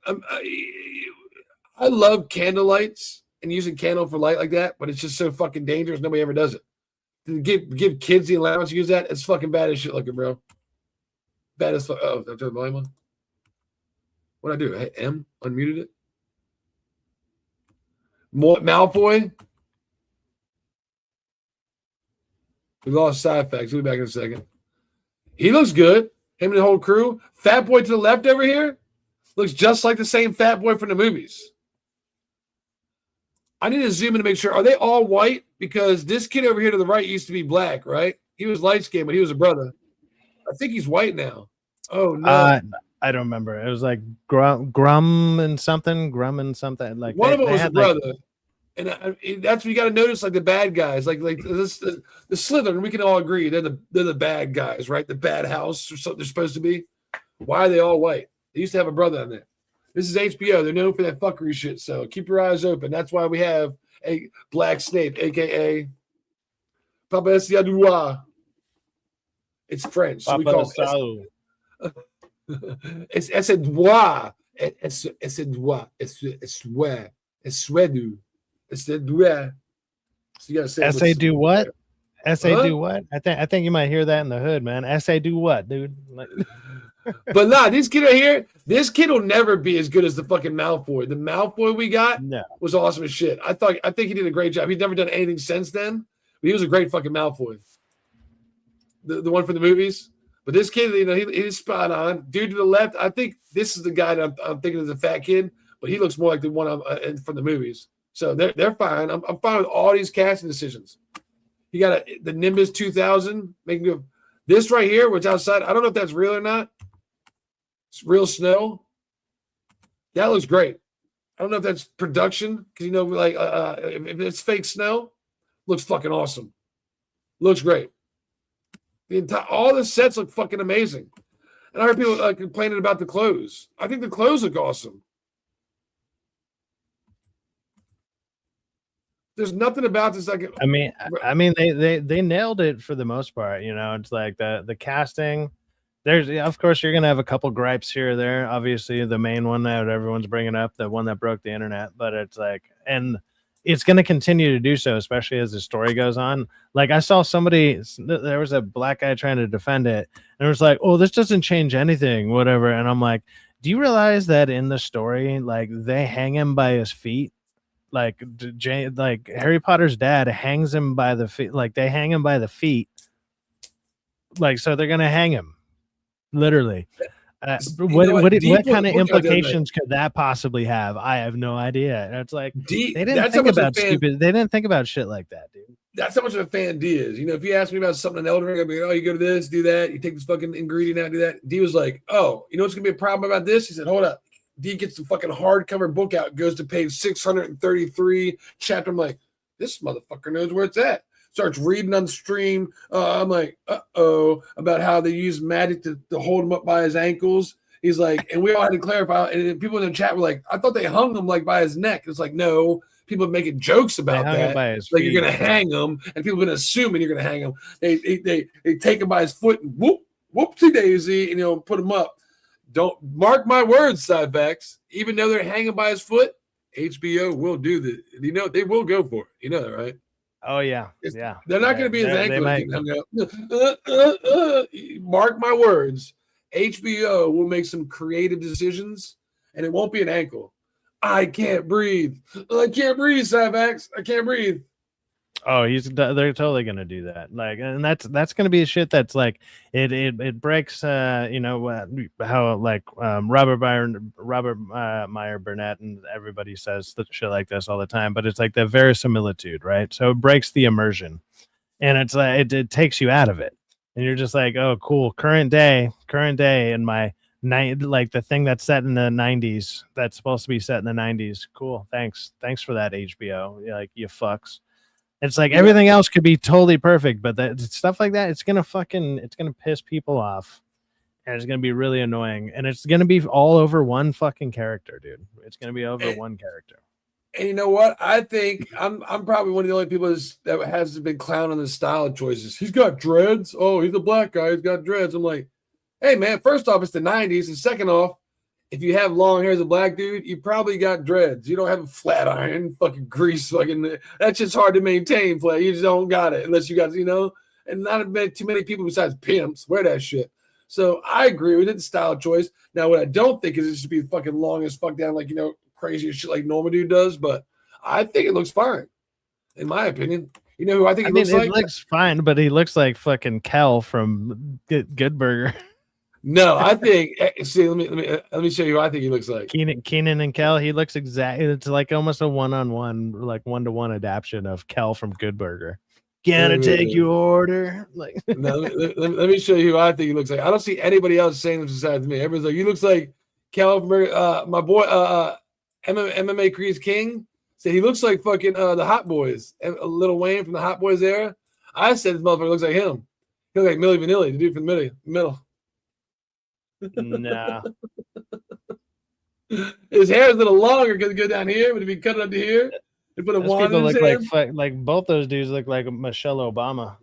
I love candlelights and using candle for light like that, but it's just so fucking dangerous. Nobody ever does it. To give kids the allowance to use that, it's fucking bad as shit looking, bro. Bad as fuck. Oh, I turned the volume on. What'd I do? Hey, M unmuted it. Malfoy. We lost side facts. We'll be back in a second. He looks good. Him and the whole crew. Fat boy to the left over here looks just like the same fat boy from the movies. I need to zoom in to make sure. Are they all white? Because this kid over here to the right used to be black, right? He was light skinned, but he was a brother. I think he's white now. Oh no. I don't remember. It was like Grum and something. Like one of them was a brother. And that's what you got to notice, like the bad guys, like this, the Slytherin. We can all agree they're the bad guys, right? The bad house or something they're supposed to be. Why are they all white? They used to have a brother on there. This is HBO. They're known for that fuckery shit. So keep your eyes open. That's why we have a Black Snape, aka Papa Essiadoua. It's French. So we call it it's Essiadoua. Essiadoua. Essiadoua. Essiadoua. So you gotta say SA do what? SA Huh? do what? I think you might hear that in the hood, man. SA do what, dude? Like, But nah, this kid right here, this kid will never be as good as the fucking Malfoy. The Malfoy we got was awesome as shit. I think he did a great job. He's never done anything since then, but he was a great fucking Malfoy. The one from the movies. But this kid, you know, he's spot on. Dude to the left, I think this is the guy that I'm thinking is a fat kid, but he looks more like the one from the movies. So they're fine. I'm fine with all these casting decisions. You got the Nimbus 2000 making go. This right here, which outside, I don't know if that's real or not. It's real snow. That looks great. I don't know if that's production because you know, like if it's fake snow, looks fucking awesome. Looks great. All the sets look fucking amazing. And I heard people complaining about the clothes. I think the clothes look awesome. There's nothing about this like. I mean, they nailed it for the most part. You know, it's like the casting. There's, of course, you're gonna have a couple gripes here or there. Obviously, the main one that everyone's bringing up, the one that broke the internet. But it's like, and it's gonna continue to do so, especially as the story goes on. Like I saw somebody, there was a black guy trying to defend it, and it was like, "Oh, this doesn't change anything, whatever." And I'm like, "Do you realize that in the story, like they hang him by his feet?" Like Harry Potter's dad hangs him by the feet, like they hang him by the feet, like so they're gonna hang him, literally. What kind of implications could that possibly have? I have no idea. And it's like they didn't think about stupid. They didn't think about shit like that, dude. That's how much of a fan D is. You know, if you ask me about something in Elden Ring, I'd be like, "Oh, you go to this, do that. You take this fucking ingredient out, do that." D was like, "Oh, you know what's gonna be a problem about this?" He said, "Hold up." D gets the fucking hardcover book out, goes to page 633 chapter. I'm like, this motherfucker knows where it's at. Starts reading on the stream. I'm like, about how they use magic to hold him up by his ankles. He's like, and we all had to clarify. And people in the chat were like, I thought they hung him like by his neck. It's like, no, people are making jokes about that. Like you're gonna hang him, and people are gonna assume you're gonna hang him. They take him by his foot and whoopsie daisy, and put him up. Don't mark my words, Cybex. Even though they're hanging by his foot, HBO will do the. You know they will go for it. You know that, right? Oh yeah, yeah. They're not going to be his ankle. Mark my words. HBO will make some creative decisions, and it won't be an ankle. I can't breathe. I can't breathe, Cybex. I can't breathe. Oh, they're totally gonna do that. Like, and that's gonna be shit that's like it breaks how like Robert Meyer Burnett and everybody says shit like this all the time, but it's like the verisimilitude, right? So it breaks the immersion, and it's like it takes you out of it, and you're just like, oh, cool, current day in my night, like the thing that's set in the 90s, that's supposed to be set in the 90s. Cool, thanks for that, HBO. Like, you fucks. It's like everything else could be totally perfect, but that stuff like that, it's gonna piss people off, and it's gonna be really annoying, and it's gonna be all over one fucking character, dude. It's gonna be over one character. And you know what? I think I'm probably one of the only people that hasn't been clowning on the style choices. He's got dreads. Oh, he's a black guy. He's got dreads. I'm like, hey man, first off, it's the 90s, and second off, if you have long hair as a black dude, you probably got dreads. You don't have a flat iron, fucking grease, fucking. That's just hard to maintain. Flat, you just don't got it unless you got, and not too many people besides pimps wear that shit. So I agree with it, style choice. Now, what I don't think is it should be fucking long as fuck down, like crazy shit like Norma Dude does. But I think it looks fine, in my opinion. You know who I think looks like? It looks fine, but he looks like fucking Kel from Good Burger. No, I think. See, let me show you who I think he looks like. Keenan and Kel. He looks exactly. It's like almost a one-on-one, like one-to-one adaptation of Kel from Good Burger. Can I take your order? Like, no, let me show you who I think he looks like. I don't see anybody else saying this besides me. Everyone's like, he looks like Kel from my boy, MMA Crease King. Said he looks like fucking the Hot Boys, Lil Wayne from the Hot Boys era. I said this motherfucker looks like him. He looks like Milli Vanilli, the dude from the middle. No. His hair is a little longer because it go down here, but if he cut it up to here, they put a Those wand people in his look hand. like both those dudes look like Michelle Obama.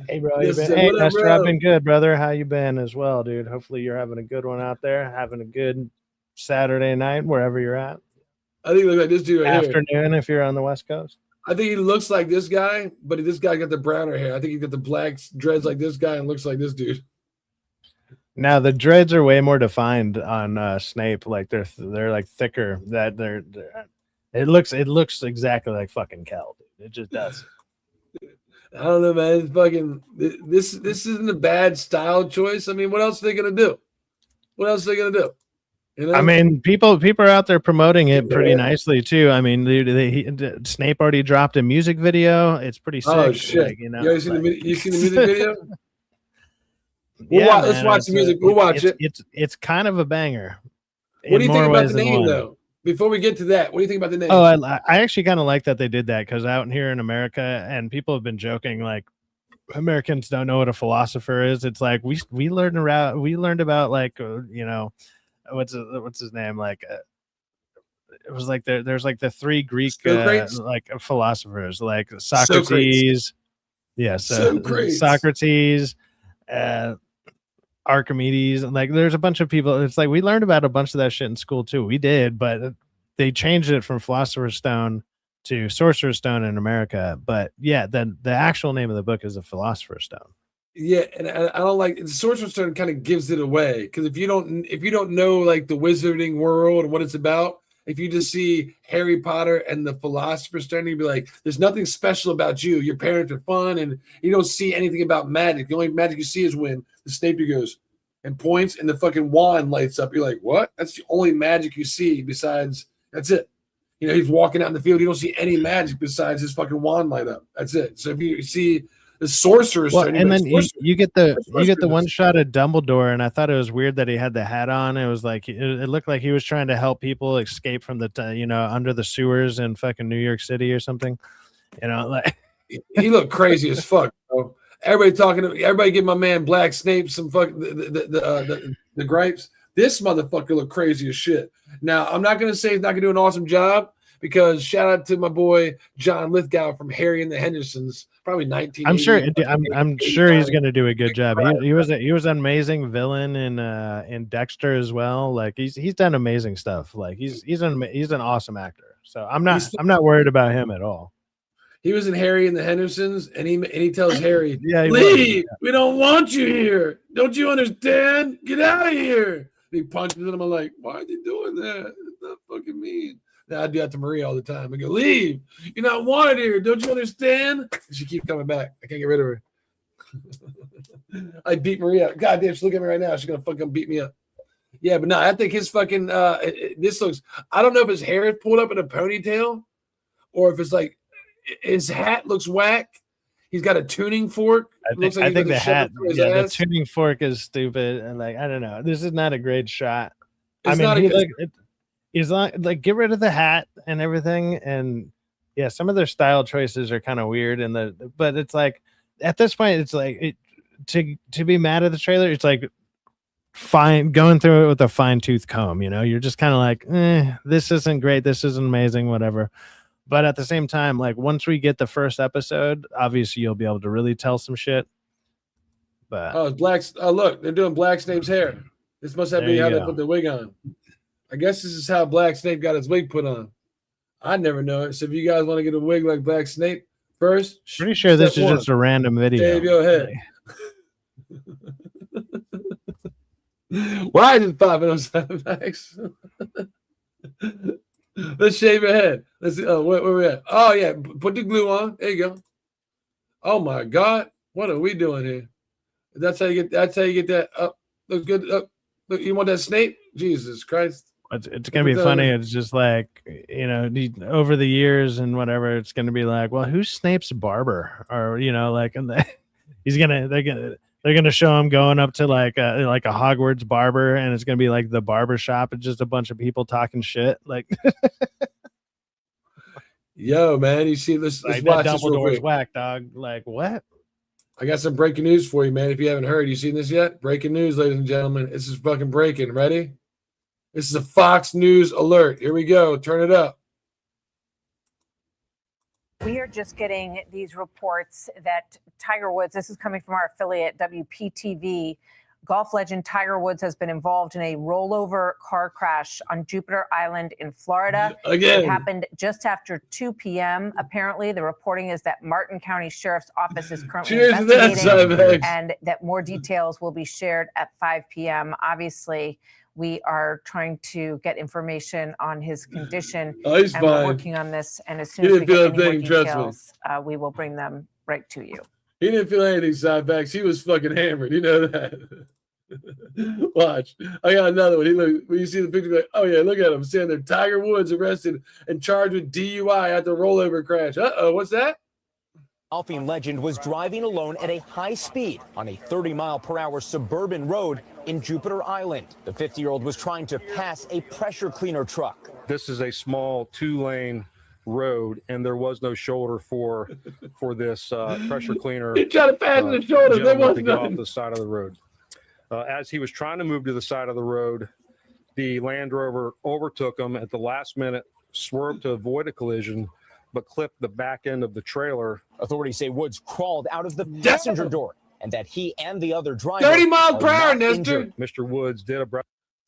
Hey, bro. Yes, sir. Hey, What up, Nestor, bro? I've been good, brother. How you been as well, dude? Hopefully you're having a good one out there, having a good Saturday night, wherever you're at. I think he looks like this dude right here. Afternoon, if you're on the West Coast. I think he looks like this guy, but this guy got the browner hair. I think he got the black dreads like this guy and looks like this dude. Now the dreads are way more defined on Snape. Like they're like thicker. That it looks exactly like fucking Kel, dude. It just does. I don't know, man. It's fucking this isn't a bad style choice. I mean, what else are they gonna do? What else are they gonna do? You know? I mean, people are out there promoting it pretty nicely too. I mean, Snape already dropped a music video. It's pretty sick. Oh shit! Like, you know, you seen the music video? Yeah, let's watch the music. We'll watch it. It's kind of a banger. What do you think about the name, though? Before we get to that, what do you think about the name? Oh, I actually kind of like that they did that, because out here in America, and people have been joking like Americans don't know what a philosopher is. It's like we learned about like you know, what's his name, like it was like there's like the three Greek like philosophers, like Socrates. Socrates, Archimedes, and like there's a bunch of people. It's like we learned about a bunch of that shit in school too. We did, but they changed it from Philosopher's Stone to Sorcerer's Stone in America. But yeah, then the actual name of the book is the Philosopher's Stone. Yeah, and I don't like the Sorcerer's Stone. Kind of gives it away, because if you don't know like the wizarding world and what it's about, if you just see Harry Potter and the Philosopher's Stone, you'd be like, there's nothing special about you. Your parents are fun, and you don't see anything about magic. The only magic you see is when the Snape goes and points and the fucking wand lights up. You're like, what? That's the only magic you see besides, that's it. You know, he's walking out in the field. You don't see any magic besides his fucking wand light up. That's it. So if you see the Sorcerer's Stone, and then you get the one shot of Dumbledore, and I thought it was weird that he had the hat on. It was like it looked like he was trying to help people escape from the under the sewers in fucking New York City or something. You know, like he looked crazy as fuck, bro. Everybody give my man Black Snape some fucking the gripes. This motherfucker look crazy as shit. Now, I'm not gonna say he's not gonna do an awesome job, because shout out to my boy John Lithgow from Harry and the Hendersons, probably 19. I'm sure he's gonna do a good job. He was an amazing villain in Dexter as well. Like he's done amazing stuff. Like he's an awesome actor. So I'm not worried about him at all. He was in Harry and the Hendersons, and he tells Harry, "Leave! Was. We don't want you here. Don't you understand? Get out of here!" And he punches him. I'm like, "Why are they doing that? It's not fucking mean." Now I do that to Maria all the time. I go, "Leave! You're not wanted here. Don't you understand?" And she keeps coming back. I can't get rid of her. I beat Maria up. God damn, she's looking at me right now. She's gonna fucking beat me up. Yeah, but no, I think his fucking this looks. I don't know if his hair is pulled up in a ponytail, or if it's like. His hat looks whack. He's got a tuning fork. I think the hat, the tuning fork is stupid, and like I don't know. This is not a great shot. He's like get rid of the hat and everything, and yeah, some of their style choices are kind of weird. But it's like at this point, it's like to be mad at the trailer. It's like going through it with a fine tooth comb. You know, you're just kind of like, this isn't great. This isn't amazing. Whatever. But at the same time, like once we get the first episode, obviously you'll be able to really tell some shit. But it's Black. Oh, look, they're doing Black Snape's hair. This must have been how they put the wig on. I guess this is how Black Snape got his wig put on. I never know it. So if you guys want to get a wig like Black Snape first, pretty sure this is just a random video. Shave your head. Why is it popping on Saturdays? Let's shave your head. Let's see. Oh, where we at? Oh yeah, put the glue on. There you go. Oh my God, what are we doing here? That's how you get that up. Looks good. Up. Look, you want that Snape? Jesus Christ. It's gonna be funny. It's just like over the years and whatever. It's gonna be like, well, who's Snape's barber? Or like, and they're gonna show him going up to like a Hogwarts barber, and it's gonna be like the barber shop. It's just a bunch of people talking shit. Like, yo, man, you see this? Like watch that this real Dumbledore's quick. whack, dog. Like what? I got some breaking news for you, man. If you haven't heard, you seen this yet? Breaking news, ladies and gentlemen. This is fucking breaking. Ready? This is a Fox News alert. Here we go. Turn it up. We are just getting these reports that Tiger Woods, this is coming from our affiliate WPTV, golf legend Tiger Woods has been involved in a rollover car crash on Jupiter Island in Florida. Again. It happened just after 2 p.m. Apparently, the reporting is that Martin County Sheriff's Office is currently investigating and that more details will be shared at 5 p.m. Obviously, we are trying to get information on his condition. Oh, he's and fine. we're working on this. And as soon as we get any more details, we will bring them right to you. He didn't feel anything, Sidebacks. He was fucking hammered. You know that. Watch. I got another one. He look when you see the picture, like, oh yeah, look at him standing there. Tiger Woods arrested and charged with DUI at the rollover crash. What's that? Golfing legend was driving alone at a high speed on a 30-mile-per-hour suburban road in Jupiter Island. The 50-year-old was trying to pass a pressure cleaner truck. This is a small 2-lane road, and there was no shoulder for this pressure cleaner. He tried to pass the shoulder. There was to get none. off the side of the road. As he was trying to move to the side of the road, the Land Rover overtook him at the last minute, swerved to avoid a collision, but clipped the back end of the trailer. Authorities say Woods crawled out of the passenger door and that he and the other driver 30 miles per are hour, not Nestor. injured. Mr. Woods did a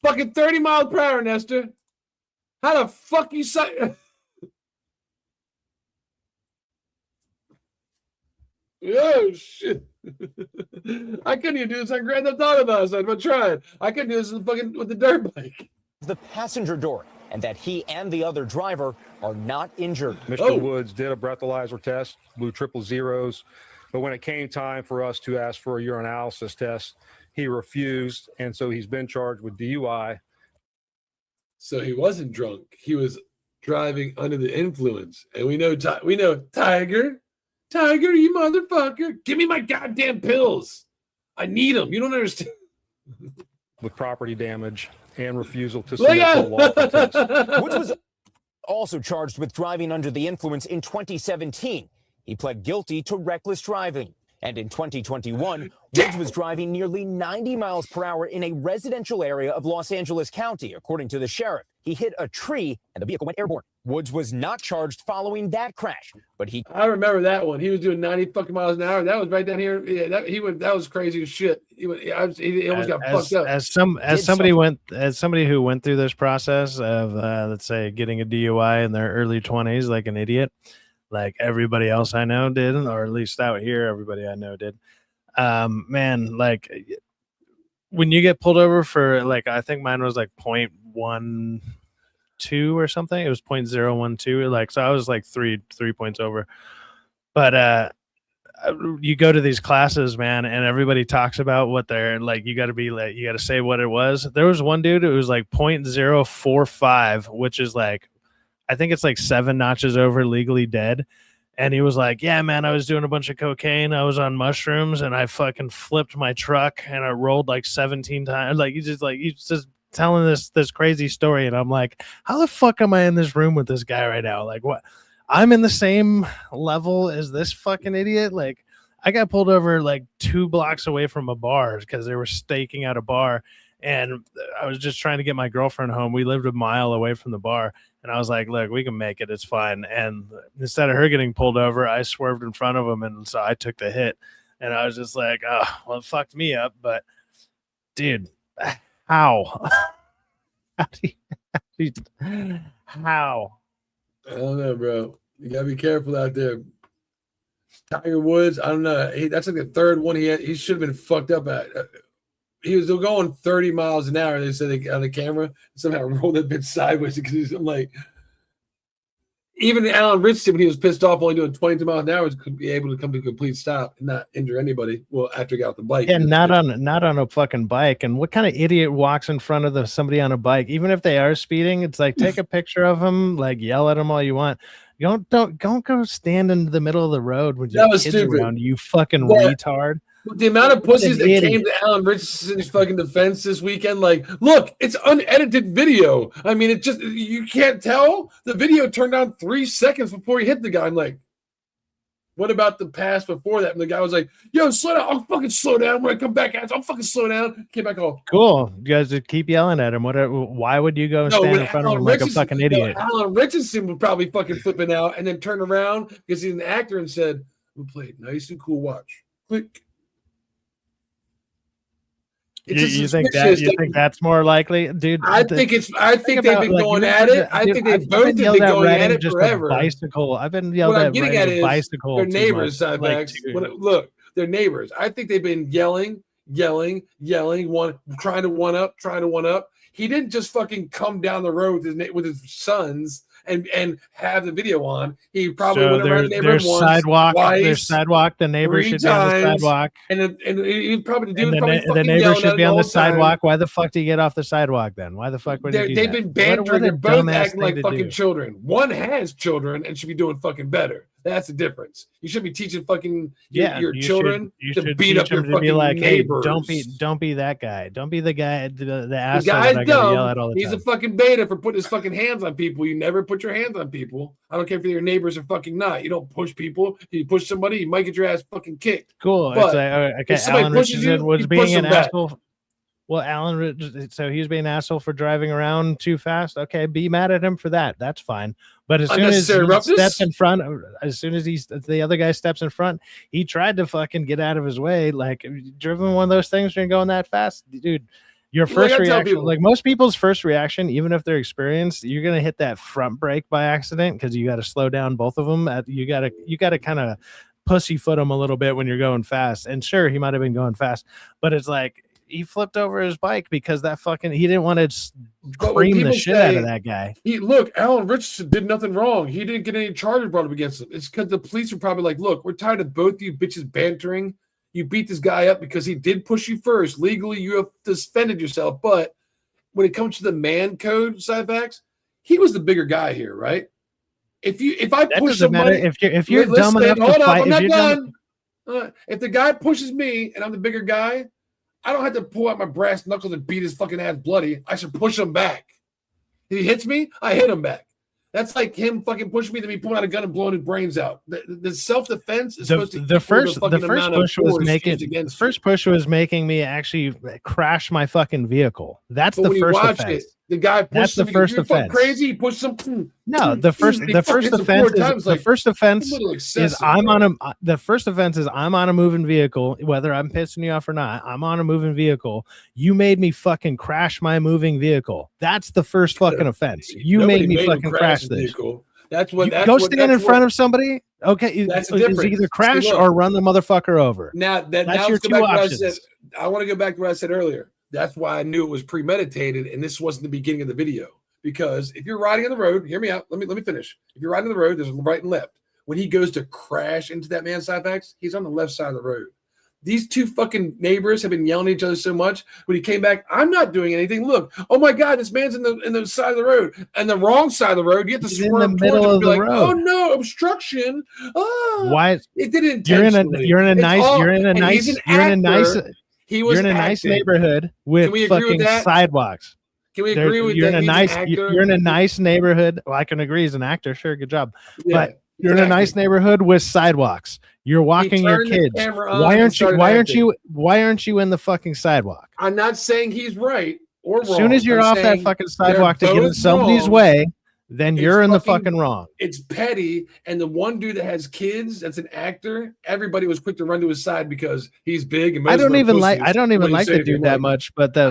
Fucking 30 miles per hour, Nestor. How the fuck you say? Oh shit! I couldn't even do this on Grand Theft Auto last night, but tried. I couldn't do this with the dirt bike. The passenger door and that he and the other driver are not injured. Mr. Woods did a breathalyzer test, blew triple zeros, but when it came time for us to ask for a urinalysis test, he refused, and so he's been charged with DUI. So he wasn't drunk. He was driving under the influence, and we know Tiger, you motherfucker, give me my goddamn pills. I need them. You don't understand. With property damage and refusal to submit to a lawful test. Woods was also charged with driving under the influence in 2017. He pled guilty to reckless driving. And in 2021, Woods was driving nearly 90 miles per hour in a residential area of Los Angeles County, according to the sheriff. He hit a tree and the vehicle went airborne. Woods was not charged following that crash, but I remember that one. He was doing 90 fucking miles an hour. That was right down here. Yeah, that was crazy as shit. He almost got fucked up. As somebody who went through this process of let's say getting a DUI in their early 20s, like an idiot, like everybody else I know did, or at least out here, everybody I know did. Man, like when you get pulled over for like, I think mine was like 0.12 or something. It was 0.012. Like, so I was like three points over. But you go to these classes, man, and everybody talks about what they're like. You got to say what it was. There was one dude, it was like 0.045, which is like, I think it's like 7 notches over legally dead. And he was like, yeah, man, I was doing a bunch of cocaine. I was on mushrooms and I fucking flipped my truck and I rolled like 17 times. Like, he's just telling this crazy story. And I'm like, how the fuck am I in this room with this guy right now? Like, what? I'm in the same level as this fucking idiot. Like, I got pulled over like 2 blocks away from a bar because they were staking out a bar. And I was just trying to get my girlfriend home. We lived a mile away from the bar. And I was like, look, we can make it. It's fine. And instead of her getting pulled over, I swerved in front of him. And so I took the hit. And I was just like, oh, well, it fucked me up. But, dude, how? How? I don't know, bro. You got to be careful out there. Tiger Woods, I don't know. That's like the third one he should have been fucked up at. He was going 30 miles an hour. They said on the camera, somehow rolled that bitch sideways because I'm like, even Alan Richardson, when he was pissed off, only doing 22 miles an hour, could be able to come to a complete stop and not injure anybody. Well, after he got off the bike, yeah, not on a fucking bike. And what kind of idiot walks in front of somebody on a bike? Even if they are speeding, it's like take a picture of them, like yell at them all you want. You don't go stand in the middle of the road when your kids around you, fucking retard. The amount of pussies that came to Alan Richardson's fucking defense this weekend, like, look, it's unedited video. I mean, it just, you can't tell. The video turned on 3 seconds before he hit the guy. I'm like, What about the past before that? And the guy was like, yo, slow down. I'll fucking slow down. When I come back, I'll fucking slow down. Came back all cool. You guys just keep yelling at him. Why would you go and stand in front of him like a fucking idiot? Alan Richardson would probably fucking flipping out and then turn around because he's an actor and said, we'll play it nice and cool. Watch. Click. You think that's more likely, dude? I think they've been going at it. I think they both have been going at it forever. Bicycle. I've been yelled at. Getting at is bicycle. Their neighbors. Look, their neighbors. I think they've been yelling, trying to one up. He didn't just fucking come down the road with his sons and have the video on. He probably went around the neighborhood once, There's sidewalk. The neighbor should be on the sidewalk. And he probably the neighbor should be on the sidewalk. Why the fuck do you get off the sidewalk then? Why the fuck would you do that? They've been bantering. They're both acting like fucking children. One has children and should be doing fucking better. That's the difference. You should be teaching fucking your children to beat up your fucking neighbors. Hey, don't be that guy. Don't be the guy, the asshole the guy's that I gotta yell at all dumb. the He's time. a fucking beta for putting his fucking hands on people. You never put your hands on people. I don't care if your neighbors are fucking not. You don't push people. If you push somebody, you might get your ass fucking kicked. Cool. But It's okay. Alan Richardson was being an asshole. Well, so he's being an asshole for driving around too fast. Okay, be mad at him for that. That's fine. But as soon as he steps in front, the other guy steps in front, he tried to fucking get out of his way. Like, driven one of those things when you're going that fast, dude. Your first reaction, like most people's first reaction, even if they're experienced, you're gonna hit that front brake by accident because you got to slow down both of them. You gotta kind of pussyfoot them a little bit when you're going fast. And sure, he might have been going fast, but it's like he flipped over his bike because he didn't want to cream the shit out of that guy. Look, Alan Richardson did nothing wrong. He didn't get any charges brought up against him. It's because the police are probably like, look, we're tired of both you bitches bantering. You beat this guy up because he did push you first. Legally, you have defended yourself. But when it comes to the man code side facts, he was the bigger guy here, right? If I push somebody, if you're dumb enough to fight, I'm not done. If the guy pushes me and I'm the bigger guy, I don't have to pull out my brass knuckles and beat his fucking ass bloody. I should push him back. If he hits me, I hit him back. That's like him fucking pushing me to be pulling out a gun and blowing his brains out. The self-defense is supposed to the first push was making me actually crash my fucking vehicle. That's the first offense. The guy pushed the first offense. Crazy. He pushed some. No, the first offense is I'm on a moving vehicle. Whether I'm pissing you off or not, I'm on a moving vehicle. You made me fucking crash my moving vehicle. That's the first fucking offense. You made me fucking crash this. Vehicle. That's what. Go stand in front of somebody. Okay, it's either crash or run the motherfucker over. That's your two options. I want to go back to what I said earlier. That's why I knew it was premeditated, and this wasn't the beginning of the video. Because if you're riding on the road, hear me out. Let me finish. If you're riding on the road, there's right and left. When he goes to crash into that man's side facts, he's on the left side of the road. These two fucking neighbors have been yelling at each other so much. When he came back, I'm not doing anything. Look, oh my God, this man's in the side of the road, and the wrong side of the road. You have to swerve in the middle of the road. Oh no, obstruction! Oh, why? It didn't. You're in a nice neighborhood with fucking sidewalks. Can we agree with you're that? You're in a nice neighborhood. Well, I can agree as an actor. Sure, good job. Yeah, but you're in a nice neighborhood with sidewalks. You're walking your kids. Why aren't you in the fucking sidewalk? I'm not saying he's right or wrong. As soon as you're off that fucking sidewalk to get in somebody's way, then you're in the fucking wrong. It's petty. And the one dude that has kids, that's an actor, everybody was quick to run to his side because he's big. And I don't even like the dude that much, but the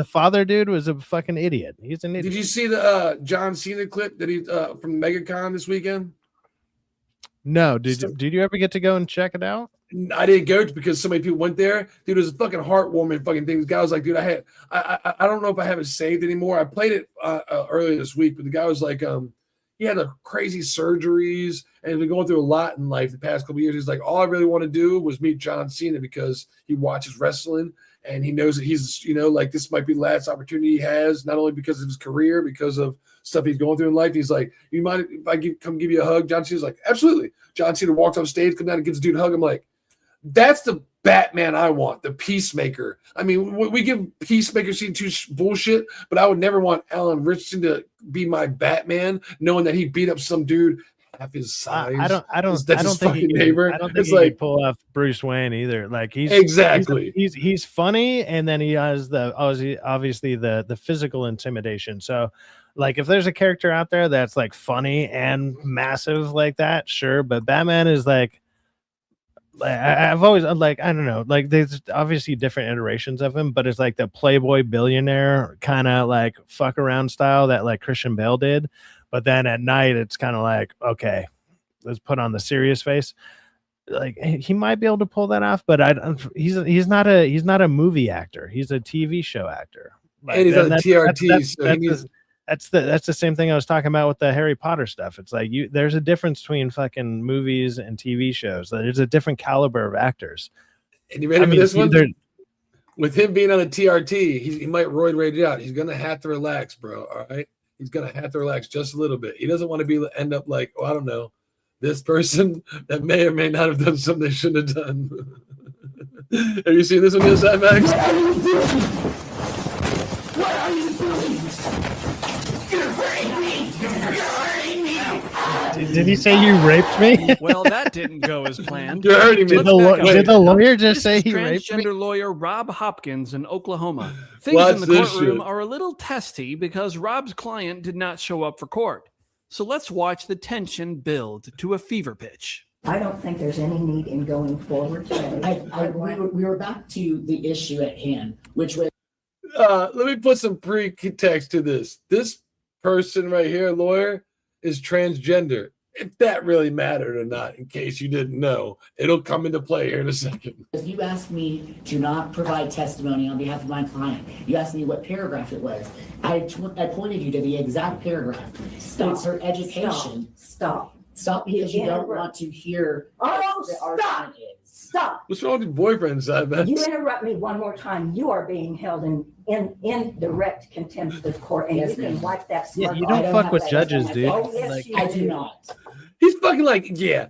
father dude was a fucking idiot. He's an idiot. Did you see the John Cena clip that he from MegaCon this weekend? No, did you ever get to go and check it out? I didn't go because so many people went there. Dude, it was a fucking heartwarming fucking thing. The guy was like, dude, I don't know if I have it saved anymore. I played it earlier this week, but the guy was like, he had crazy surgeries and been going through a lot in life the past couple of years. He's like, all I really want to do was meet John Cena because he watches wrestling and he knows that he's, like this might be the last opportunity he has, not only because of his career, because of stuff he's going through in life. He's like, you mind if I come give you a hug? John Cena's like, absolutely. John Cena walks off stage, comes down and gives a dude a hug. I'm like, that's the Batman I want, the Peacemaker. I mean, we give Peacemaker scene too bullshit, but I would never want Alan Richardson to be my Batman, knowing that he beat up some dude half his size. I don't That's think his he fucking could, neighbor. I don't think It's he like could pull off Bruce Wayne either. Like Exactly. he's funny, and then he has obviously the physical intimidation. So like if there's a character out there that's like funny and massive like that, sure, but Batman is like I've always like, I don't know, like there's obviously different iterations of him, but it's like the playboy billionaire kind of like fuck around style that like Christian Bale did. But then at night, it's kind of like, okay, let's put on the serious face. Like he might be able to pull that off, but he's not a movie actor. He's a TV show actor. Like, and he's on TRT. That's the same thing I was talking about with the Harry Potter stuff. It's like there's a difference between fucking movies and TV shows. There's a different caliber of actors. And you ready for this one? With him being on the TRT, he might roid rage out. He's gonna have to relax, bro. All right, he's gonna have to relax just a little bit. He doesn't want to end up like, I don't know, this person that may or may not have done something they shouldn't have done. Have you seen this one, yes, Max? What are you doing? You're hurting me! You're hurting me! Did he say you raped me? Well, that didn't go as planned. You're hurting me. Did the lawyer just say he raped me? Transgender lawyer Rob Hopkins in Oklahoma. Things Watch in the this courtroom shit. are a little testy because Rob's client did not show up for court. So let's watch the tension build to a fever pitch. I don't think there's any need in going forward today. We were back to the issue at hand, which was. Let me put some pretext to this. This person right here, lawyer, is transgender. If that really mattered or not, in case you didn't know, it'll come into play here in a second. If you asked me to not provide testimony on behalf of my client, you asked me what paragraph it was. I pointed you to the exact paragraph. Stop. It's her education. Stop. Stop because you don't want to hear what the argument is. Stop. What's wrong with your boyfriend, Max? You interrupt me one more time, you are being held in direct contempt of court, and Yes, you can ma'am. wipe that Yeah, smirk you off. don't fuck with judges, dude. Oh, yes, Like, you I do not. He's fucking like, yeah,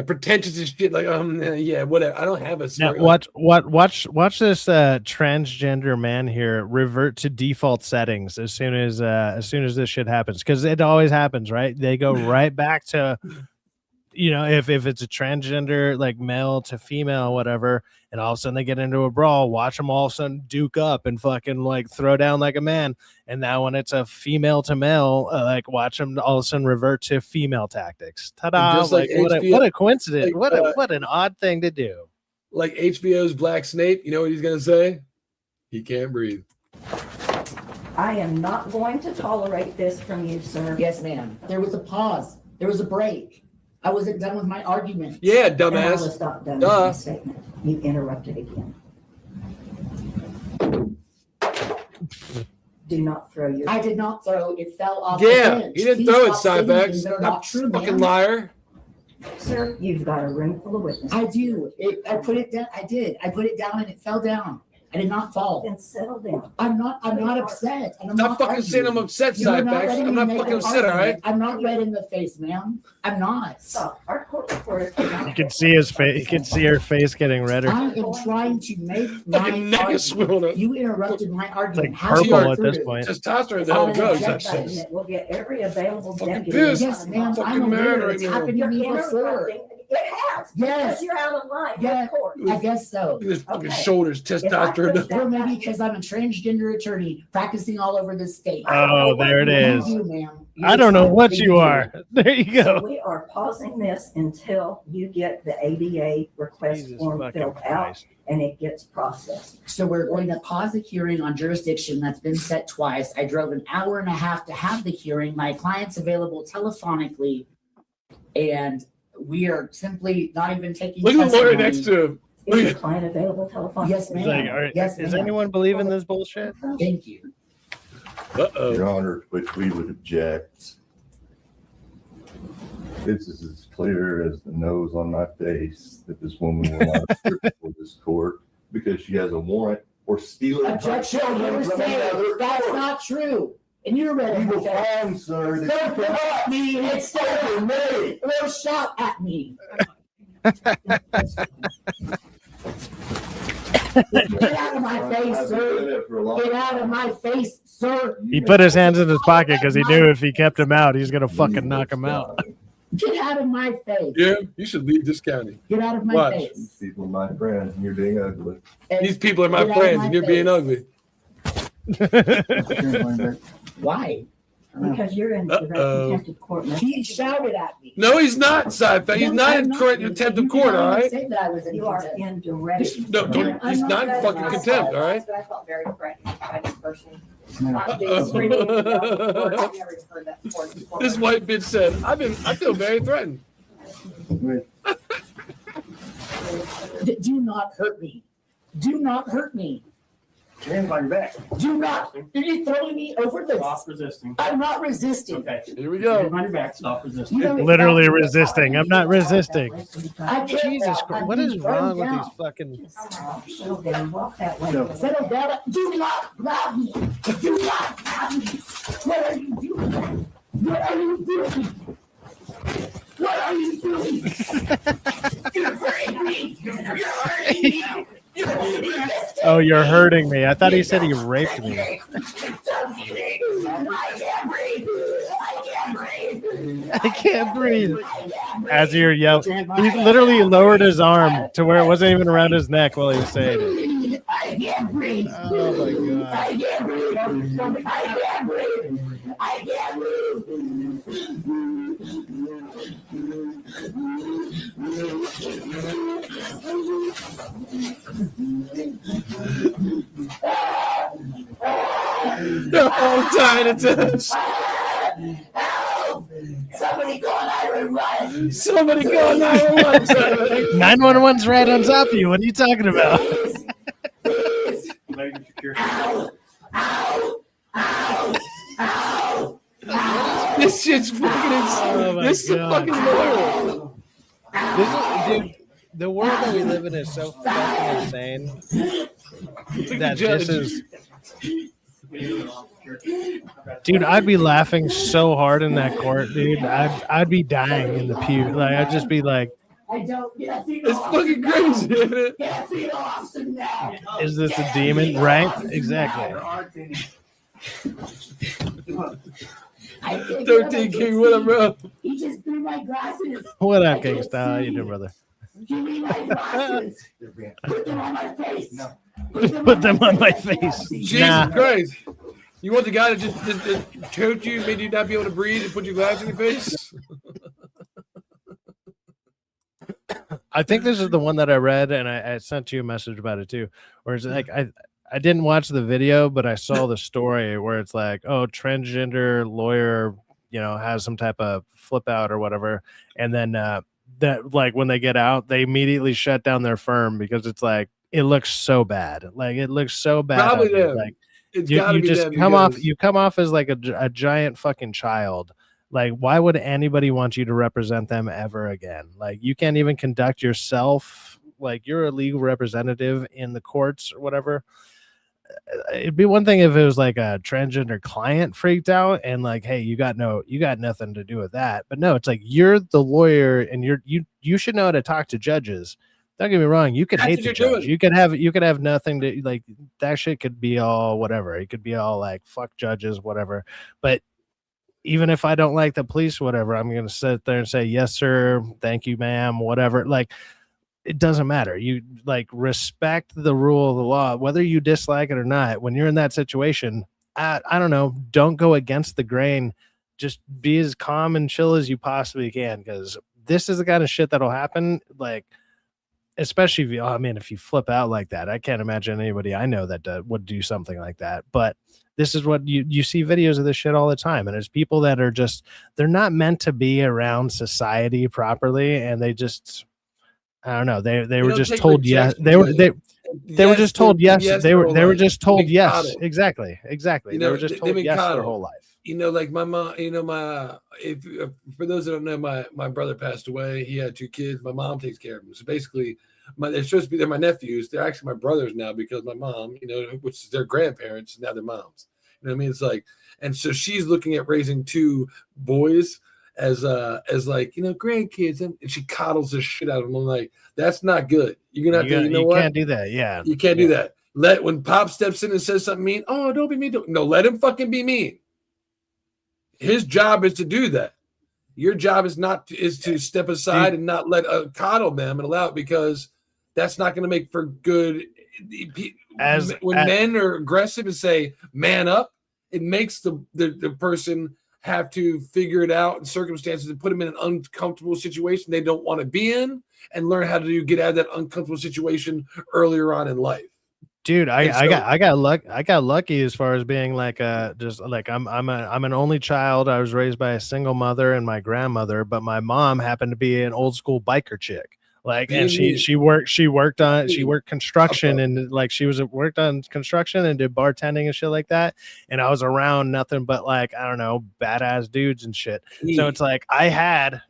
pretentious as shit. Like, yeah, whatever. I don't have a now smirk. watch this transgender man here revert to default settings as soon as this shit happens, because it always happens, right? They go right back to, if it's a transgender, like male to female, whatever, and all of a sudden they get into a brawl, watch them all of a sudden duke up and fucking like throw down like a man. And now when it's a female to male, like watch them all of a sudden revert to female tactics. Ta-da! Just like What a coincidence! like, What an odd thing to do. Like HBO's Black Snape, you know what he's gonna say? He can't breathe. I am not going to tolerate this from you, sir. Yes, ma'am. There was a pause. There was a break. I wasn't done with my argument. Yeah, And I dumbass. was not done with my statement. You interrupted again. Do not throw your. I did not throw. It fell off. Yeah, the bench. he didn't Please throw it, stop saying Cybex. things that are not true, Fucking ma'am. liar. Sir, you've got a room full of witnesses. I do. I put it down. I did. I put it down and it fell down. I did not fall. Then settle down. I'm not upset. And I'm Stop not fucking arguing. saying I'm upset, You are Cybex. letting I'm me not make fucking an upset, all argument. right? I'm not red in the face, ma'am. I'm not. Stop. Our court reporter. You can see his face. You can see her face getting redder. I am trying to make my Fucking neck is swollen argument. up. You interrupted my argument. like How do you purple at approve this it? point. Testosterone, the Oh, hell it goes. yeah, That's yeah. just We'll get every available fucking deputy. pissed. Yes, ma'am. Fucking I'm aware. mad right It's now. happened to You're me before. interrupting. It has. Yes. Because you're out of line. Yeah, Of course. I guess so. Look at his fucking Okay. shoulders, If I testosterone. push that Or maybe because I'm a transgender attorney practicing all over the state. Oh, there it is. You do, ma'am. I don't know what You you do. are. There you So go. we are pausing this until you get the ADA request Jesus form fucking filled out Christ. and it gets processed. So we're going to pause the hearing on jurisdiction that's been set twice. I drove an hour and a half to have the hearing. My client's available telephonically, and we are simply not even taking Look at the lawyer testimony. next to him. Is your client available telephonically? Yes, It's ma'am. like, Yes, is ma'am. anyone believing this bullshit? Thank you. Uh-oh. Your Honor, which we would object. This is as clear as the nose on my face that this woman will not appear before this court because she has a warrant for stealing. Objection, hearsay. That's not true. And you're ready. You will find, sir, that Don't you come at me and Excuse me. or shout at me. Get out of my face, sir. Get out of my face, sir. He put his hands in his pocket because he knew if he kept him out, he's gonna fucking knock him out. Get out of my face. Yeah, you should leave this county. Get out of my Watch. face. These people are my friends, and you're being ugly. These people are my Get out of friends, my and you're being face. ugly. Why? Because you're in direct contempt of court. He shouted at me. No, he's not, Sci-Fi. He's not in contempt of court, all right? Say that I was in You are contempt. in direct. No, he's not in fucking contempt, all right? But I felt very threatened by this person. This white bitch said, I feel very threatened. Do not hurt me. Do not hurt me. Hands on your back. Do not. You're throwing me over the. Stop resisting. I'm not resisting. Okay. Here we go. Hands on your back. Stop resisting. Literally resisting. I'm not resisting. I can't Jesus walk. Christ. I'm What is being wrong thrown with down. these fucking. Settle down, walk that way. Settle down. Do not grab me. Do not grab me. What are you doing? What are you doing? What are you doing? You're hurting me. You're hurting me. Oh, you're hurting me. I thought he said he raped me. I can't breathe. I can't breathe. As you're yelling, he literally lowered his arm to where it wasn't even around his neck while he was saying it. I can't breathe. Oh my god. I can't breathe. I can't breathe. I can't I'm trying to touch. Somebody call 911. Somebody call 911. 911's right on top of you. What are you talking about? This shit's fucking insane. This is a fucking lawyer. Dude, the world that we live in is so fucking insane that this is. Dude, I'd be laughing so hard in that court, dude. I'd be dying in the pew. Like I'd just be like, I don't get it. It's fucking crazy, isn't it? Get the Austin now. is this a demon? Right? Exactly. I can't 13 King, what up, bro? He just threw my glasses. What up, Gangsta? How you doing, brother? Give me my glasses. Put them on my face. No. Put them on my face. Jesus Christ. You want the guy to just choke you, made you not be able to breathe, and put your glass in your face? I think this is the one that I read, and I sent you a message about it too. Where it's like I didn't watch the video, but I saw the story where it's like, oh, transgender lawyer, has some type of flip out or whatever, and then that like when they get out, they immediately shut down their firm because it's like it looks so bad. Like it looks so bad. Probably them. Like It's you gotta be just them come off. because- You come off as like a giant fucking child. Like, why would anybody want you to represent them ever again? Like, you can't even conduct yourself. Like, you're a legal representative in the courts or whatever. It'd be one thing if it was like a transgender client freaked out and like, hey, you got nothing to do with that. But no, it's like you're the lawyer and you should know how to talk to judges. Don't get me wrong. You could That's hate what the you're judge. doing. You could have nothing to like. That shit could be all whatever. It could be all like fuck judges, whatever. But even if I don't like the police, whatever, I'm gonna sit there and say yes, sir, thank you, ma'am, whatever. Like, it doesn't matter. You like respect the rule of the law, whether you dislike it or not. When you're in that situation, I don't know. Don't go against the grain. Just be as calm and chill as you possibly can, because this is the kind of shit that'll happen. Like, especially if you flip out like that, I can't imagine anybody I know that would do something like that. But this is what you see videos of this shit all the time. And there's people that are just, they're not meant to be around society properly. And they just, I don't know. They were just told yes. They were just told yes. They were just told yes. Exactly. They were just told yes their whole life. Like my mom, if for those that don't know, my brother passed away. He had 2 kids. My mom takes care of them. So basically, they're supposed to be, they're my nephews. They're actually my brothers now because my mom, which is their grandparents, now they're moms. You know what I mean? It's like, and so she's looking at raising 2 boys as like, grandkids, and she coddles the shit out of them. I'm like, that's not good. You're gonna have to, You what? can't do that. Yeah. You can't do that. When Pop steps in and says something mean, oh, don't be mean. No, let him fucking be mean. His job is to do that. Your job is to step aside and not let coddle them and allow it, because that's not going to make for good. When men are aggressive and say "man up," it makes the person have to figure it out in circumstances and put them in an uncomfortable situation they don't want to be in, and learn how to get out of that uncomfortable situation earlier on in life. Dude, I got lucky as far as being like just like I'm an only child. I was raised by a single mother and my grandmother, but my mom happened to be an old school biker chick. Like, and she worked construction, and like worked on construction and did bartending and shit like that. And I was around nothing but like, I don't know, badass dudes and shit. So it's like I had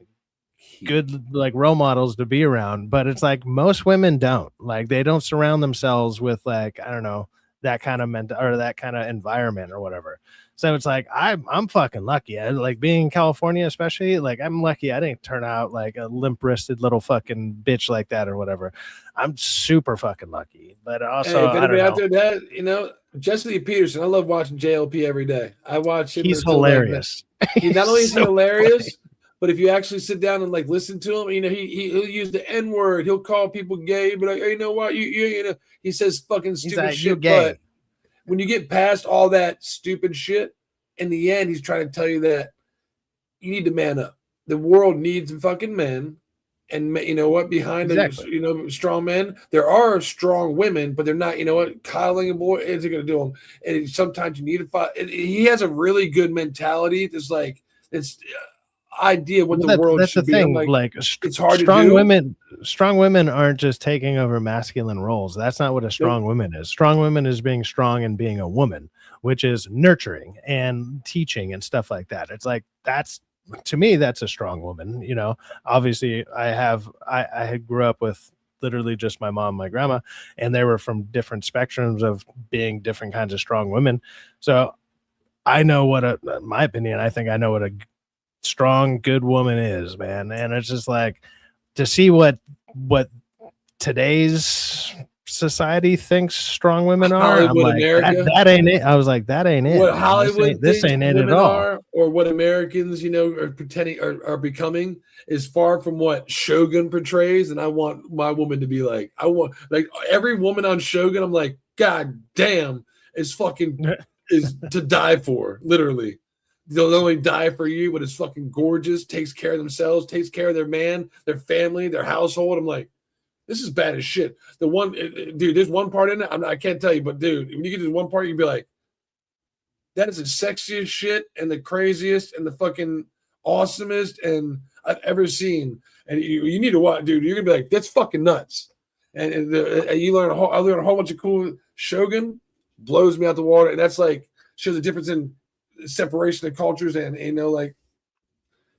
good like role models to be around, but it's like most women don't, like they don't surround themselves with like, I don't know, that kind of or that kind of environment or whatever. So it's like I'm fucking lucky. I like being in California, especially, like I'm lucky I didn't turn out like a limp-wristed little fucking bitch like that or whatever. I'm super fucking lucky. But also, if anybody out there that Jesse Peterson, I love watching JLP every day. I watch him. He's hilarious. He not only is hilarious, but if you actually sit down and like listen to him, he'll use the N-word. He'll call people gay, but like, hey, you know what? You know, he says fucking stupid shit. But when you get past all that stupid shit, in the end, he's trying to tell you that you need to man up. The world needs fucking men, and you know what? Behind them, strong men, there are strong women, but they're not. You know what? Coddling a boy isn't going to do them. And sometimes you need to fight. He has a really good mentality. It's like it's. Idea what the world should be. Like it's hard strong to do. Strong women aren't just taking over masculine roles. That's not what a strong woman is. Strong woman is being strong and being a woman, which is nurturing and teaching and stuff like that. It's like to me that's a strong woman. You know, obviously I grew up with literally just my mom and my grandma, and they were from different spectrums of being different kinds of strong women. So I know what my opinion, I think I know what a strong good woman is, man. And it's just like to see what today's society thinks strong women are. Hollywood, I'm like, America. That ain't it. I was like, that ain't it. What Hollywood this ain't it at all. Or what Americans, are pretending are becoming is far from what Shogun portrays. And I want my woman to be like, I want like every woman on Shogun. I'm like, God damn, is to die for, literally. They'll only die for you, but it's fucking gorgeous, takes care of themselves, takes care of their man, their family, their household. I'm like, this is bad as shit. Dude, there's one part in it, I can't tell you, but dude, when you get to one part, you'd be like, that is the sexiest shit and the craziest and the fucking awesomest and I've ever seen. And you need to watch, dude. You're gonna be like, that's fucking nuts. And you learn I learned a whole bunch of cool. Shogun blows me out the water, and that's like shows the difference in separation of cultures, and like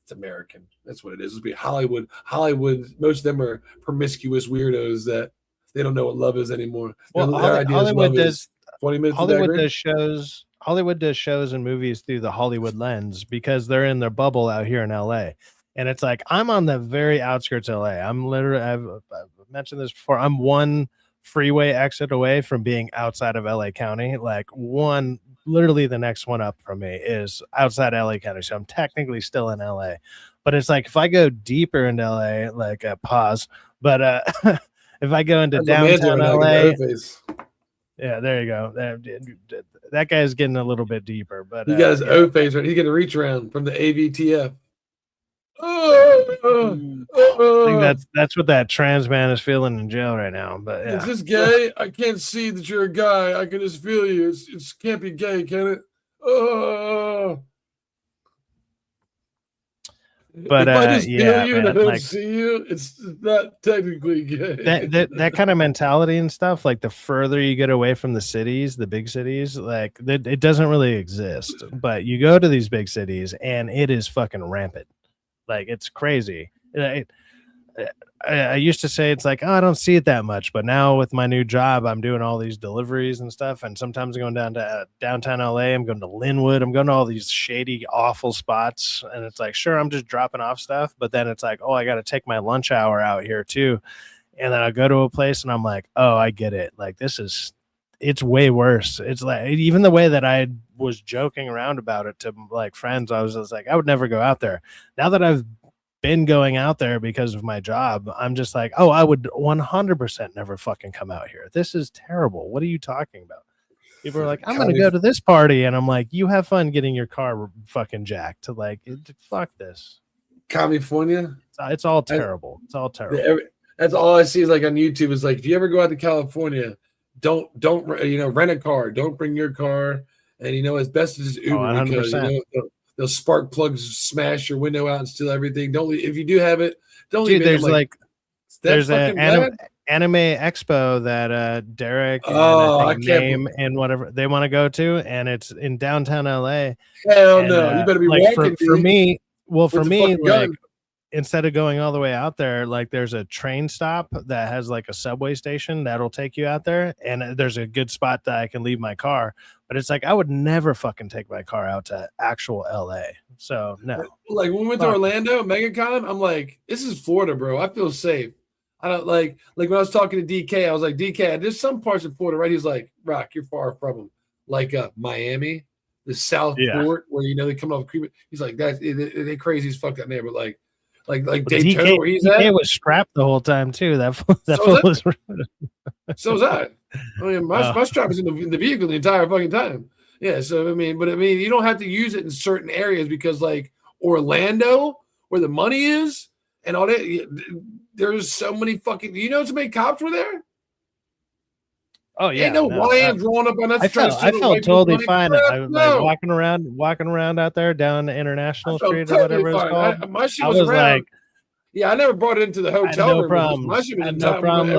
it's American. That's what it is. It'll be Hollywood. Most of them are promiscuous weirdos that they don't know what love is anymore. Well, their idea Hollywood is 20 minutes. Hollywood does shows and movies through the Hollywood lens because they're in their bubble out here in LA. And it's like I'm on the very outskirts of LA. I'm literally I've mentioned this before. I'm one freeway exit away from being outside of LA County. Like literally the next one up from me is outside LA County. So I'm technically still in LA. But it's like if I go deeper into LA, like pause. But if I go into downtown LA, yeah, there you go. That guy's getting a little bit deeper. But he got his O face right. He's getting a reach around from the AVTF. I think that's what that trans man is feeling in jail right now. But yeah. Is this gay? I can't see that you're a guy. I can just feel you. It can't be gay, can it? But if I just feel you and I don't like, see you, it's not technically gay. That kind of mentality and stuff, like the further you get away from the cities, the big cities, like it doesn't really exist. But you go to these big cities and it is fucking rampant. Like it's crazy. I used to say it's like, oh, I don't see it that much, but now with my new job, I'm doing all these deliveries and stuff, and sometimes I'm going down to downtown LA. I'm going to Linwood. I'm going to all these shady, awful spots, and it's like, sure, I'm just dropping off stuff, but then it's like, oh, I got to take my lunch hour out here too, and then I go to a place and I'm like, oh, I get it. Like this is it's way worse. It's like even the way that I was joking around about it to like friends, I was just like, I would never go out there. Now that I've been going out there because of my job, I'm just like, oh, I would 100% never fucking come out here. This is terrible. What are you talking about? People are like, I'm going to go to this party. And I'm like, you have fun getting your car fucking jacked. Like, fuck this. California? It's all terrible. It's all terrible. That's all I see is like on YouTube is like, if you ever go out to California, don't rent a car. Don't bring your car. And it's best to just Uber because they'll spark plugs smash your window out and steal everything. Don't leave, if you do have it, don't leave. There's an anime expo that Derek and Name and whatever they want to go to, and it's in downtown LA. Hell no, you better be walking. For me, like instead of going all the way out there, like there's a train stop that has like a subway station that'll take you out there, and there's a good spot that I can leave my car. But it's like I would never fucking take my car out to actual LA. So no. Like when we went to Orlando, MegaCon, I'm like, this is Florida, bro. I feel safe. I don't like when I was talking to DK, I was like, DK, there's some parts of Florida, right? He's like, Rock, you're far from them. Like Miami, the South Port, where they come off creep. He's like, they crazy as fuck down there, but like Daytona, DK, where he's DK at, was strapped the whole time too. That so was I. I mean, my strap is in the vehicle the entire fucking time. Yeah, so I mean, you don't have to use it in certain areas because like Orlando, where the money is, and all that. There's so many fucking. So many cops were there. Oh yeah, ain't no YN drawn up on that. I felt totally fine. I was like walking around out there down International Street or whatever it's called. My shit was around. Like, yeah, I never brought it into the hotel room. Problem. My shit was in no problem.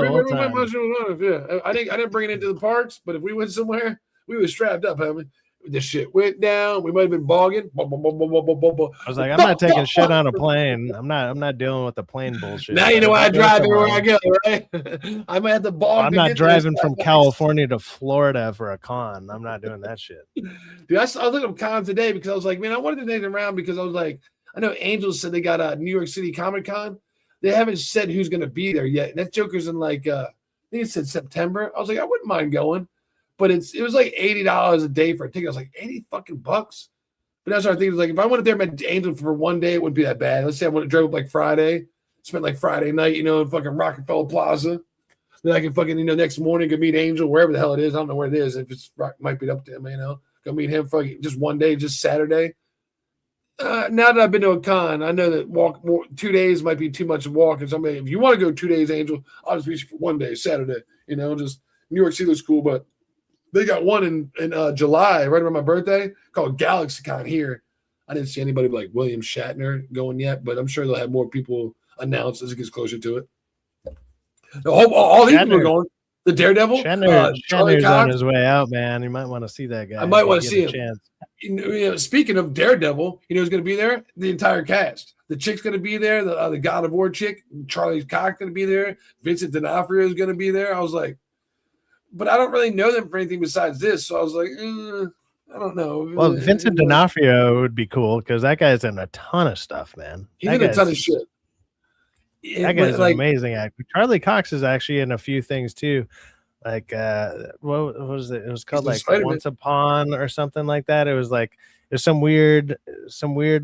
Yeah, I didn't bring it into the parks, but if we went somewhere, we were strapped up, homie. The shit went down. We might have been bogging. I was like, I'm not taking shit on a plane. I'm not dealing with the plane bullshit. Now you know why I drive everywhere I go, right? I might have to bog. I'm not driving from California to Florida for a con. I'm not doing that shit. Dude, I was looking up cons today because I was like, man, I wanted to take them around because I was like, I know Angels said they got a New York City Comic Con. They haven't said who's going to be there yet. And that Joker's in like, I think it said September. I was like, I wouldn't mind going. But it was like $80 a day for a ticket. I was like, 80 fucking bucks. But that's what I think. Like, if I went there met Angel for one day, it wouldn't be that bad. Let's say I went to drove up like Friday, spent like Friday night, in fucking Rockefeller Plaza. Then I can fucking, next morning go meet Angel wherever the hell it is. I don't know where it is. If it's might be up to him, go meet him for just one day, just Saturday. Now that I've been to a con, I know that 2 days might be too much of walking. So if you want to go 2 days, Angel, I'll just meet you for one day, Saturday. Just New York City looks cool, but they got one in July, right around my birthday, called GalaxyCon here. I didn't see anybody like William Shatner going yet, but I'm sure they'll have more people announced as it gets closer to it. All these people are going. The Daredevil, Shatner's on his way out, man. You might want to see that guy. I might want to see him. Speaking of Daredevil, who's going to be there? The entire cast. The chick's going to be there. The God of War chick, Charlie Cox, going to be there. Vincent D'Onofrio is going to be there. I was like, but I don't really know them for anything besides this. So I was like, I don't know. Well, Vincent D'Onofrio would be cool because that guy's in a ton of stuff, man. He's in a ton of shit. That guy's an amazing actor. Charlie Cox is actually in a few things too. Like what was it? It was called like Once Upon or something like that. It was like there's some weird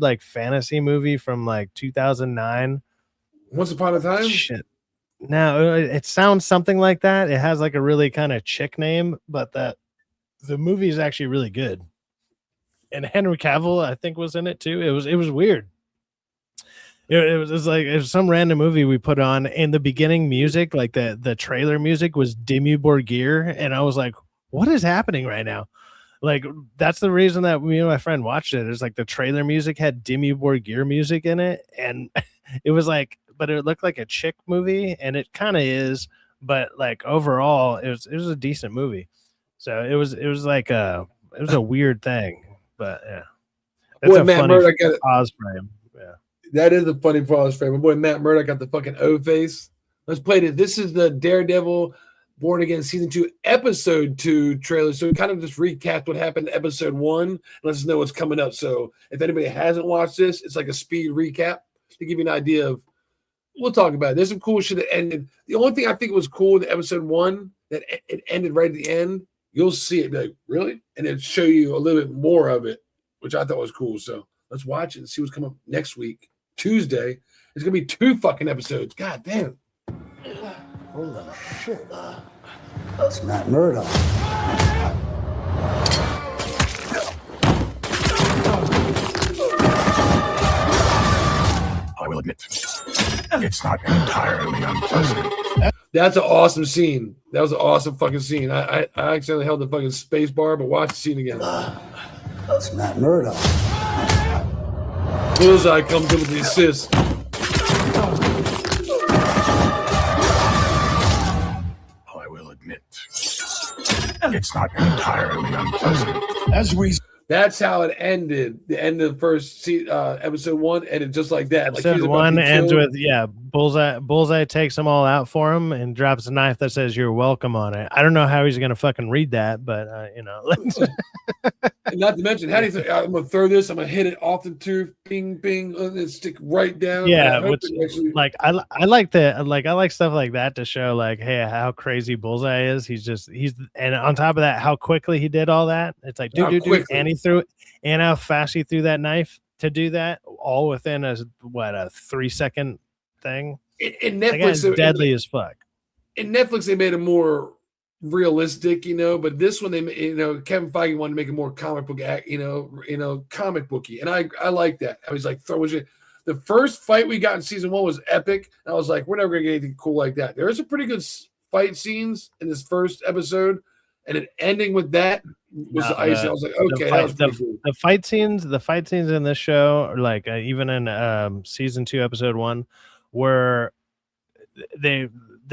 like fantasy movie from like 2009. Once Upon a Time? Shit. No, it sounds something like that. It has like a really kind of chick name, but the movie is actually really good. And Henry Cavill, I think, was in it too. It was weird. It was some random movie we put on. In the beginning, music, like the trailer music, was Dimmu Borgir, and I was like, "What is happening right now?" Like that's the reason that me and my friend watched it. It's like the trailer music had Dimmu Borgir music in it, and it was like. But it looked like a chick movie, and it kind of is. But like overall, it was a decent movie. So it was like it was a weird thing. But yeah, that's a Matt funny Murdock got pause frame. Yeah, that is a funny pause frame. My boy Matt Murdock got the fucking O face. Let's play it. This is the Daredevil Born Again Season 2 Episode 2 trailer. So it kind of just recapped what happened in Episode 1 and lets us know what's coming up. So if anybody hasn't watched this, it's like a speed recap to give you an idea of. We'll talk about it. There's some cool shit that ended. The only thing I think was cool in episode 1 that it ended right at the end You'll see it, be like, really? And it'll show you a little bit more of it, which I thought was cool. So let's watch it and see what's coming up next week, Tuesday. It's gonna be 2 fucking episodes. God damn. Holy shit. That's Matt Murdock. I will admit, it's not entirely unpleasant. That's an awesome scene. That was an awesome fucking scene. I accidentally held the fucking space bar, but watch the scene again. That's Matt Murdock. Bullseye comes in with the assist. I will admit, it's not entirely unpleasant. That's how it ended. The end of the first episode 1 ended just like that. Like Episode 1 ends with Bullseye takes them all out for him and drops a knife that says "You're welcome" on it. I don't know how he's gonna fucking read that, but Not to mention, how do you think I'm gonna throw this? I'm gonna hit it off the tube, ping, ping, and then stick right down. yeah, which like I like stuff like that to show like, hey, how crazy Bullseye is. He's and on top of that, how quickly he did all that. It's like, dude, and he threw it, and how fast he threw that knife to do that, all within a 3-second thing. In That guy's Netflix, deadly as fuck. In Netflix, they made it more realistic, but this one they, Kevin Feige wanted to make it more comic book, comic booky, and I like that. I was like, the first fight we got in season 1 was epic. And I was like, we're never gonna get anything cool like that. There is some pretty good fight scenes in this first episode, and it ending with that was the icing. I was like, okay, that was pretty cool. The fight scenes in this show, like even in season 2, episode 1, were they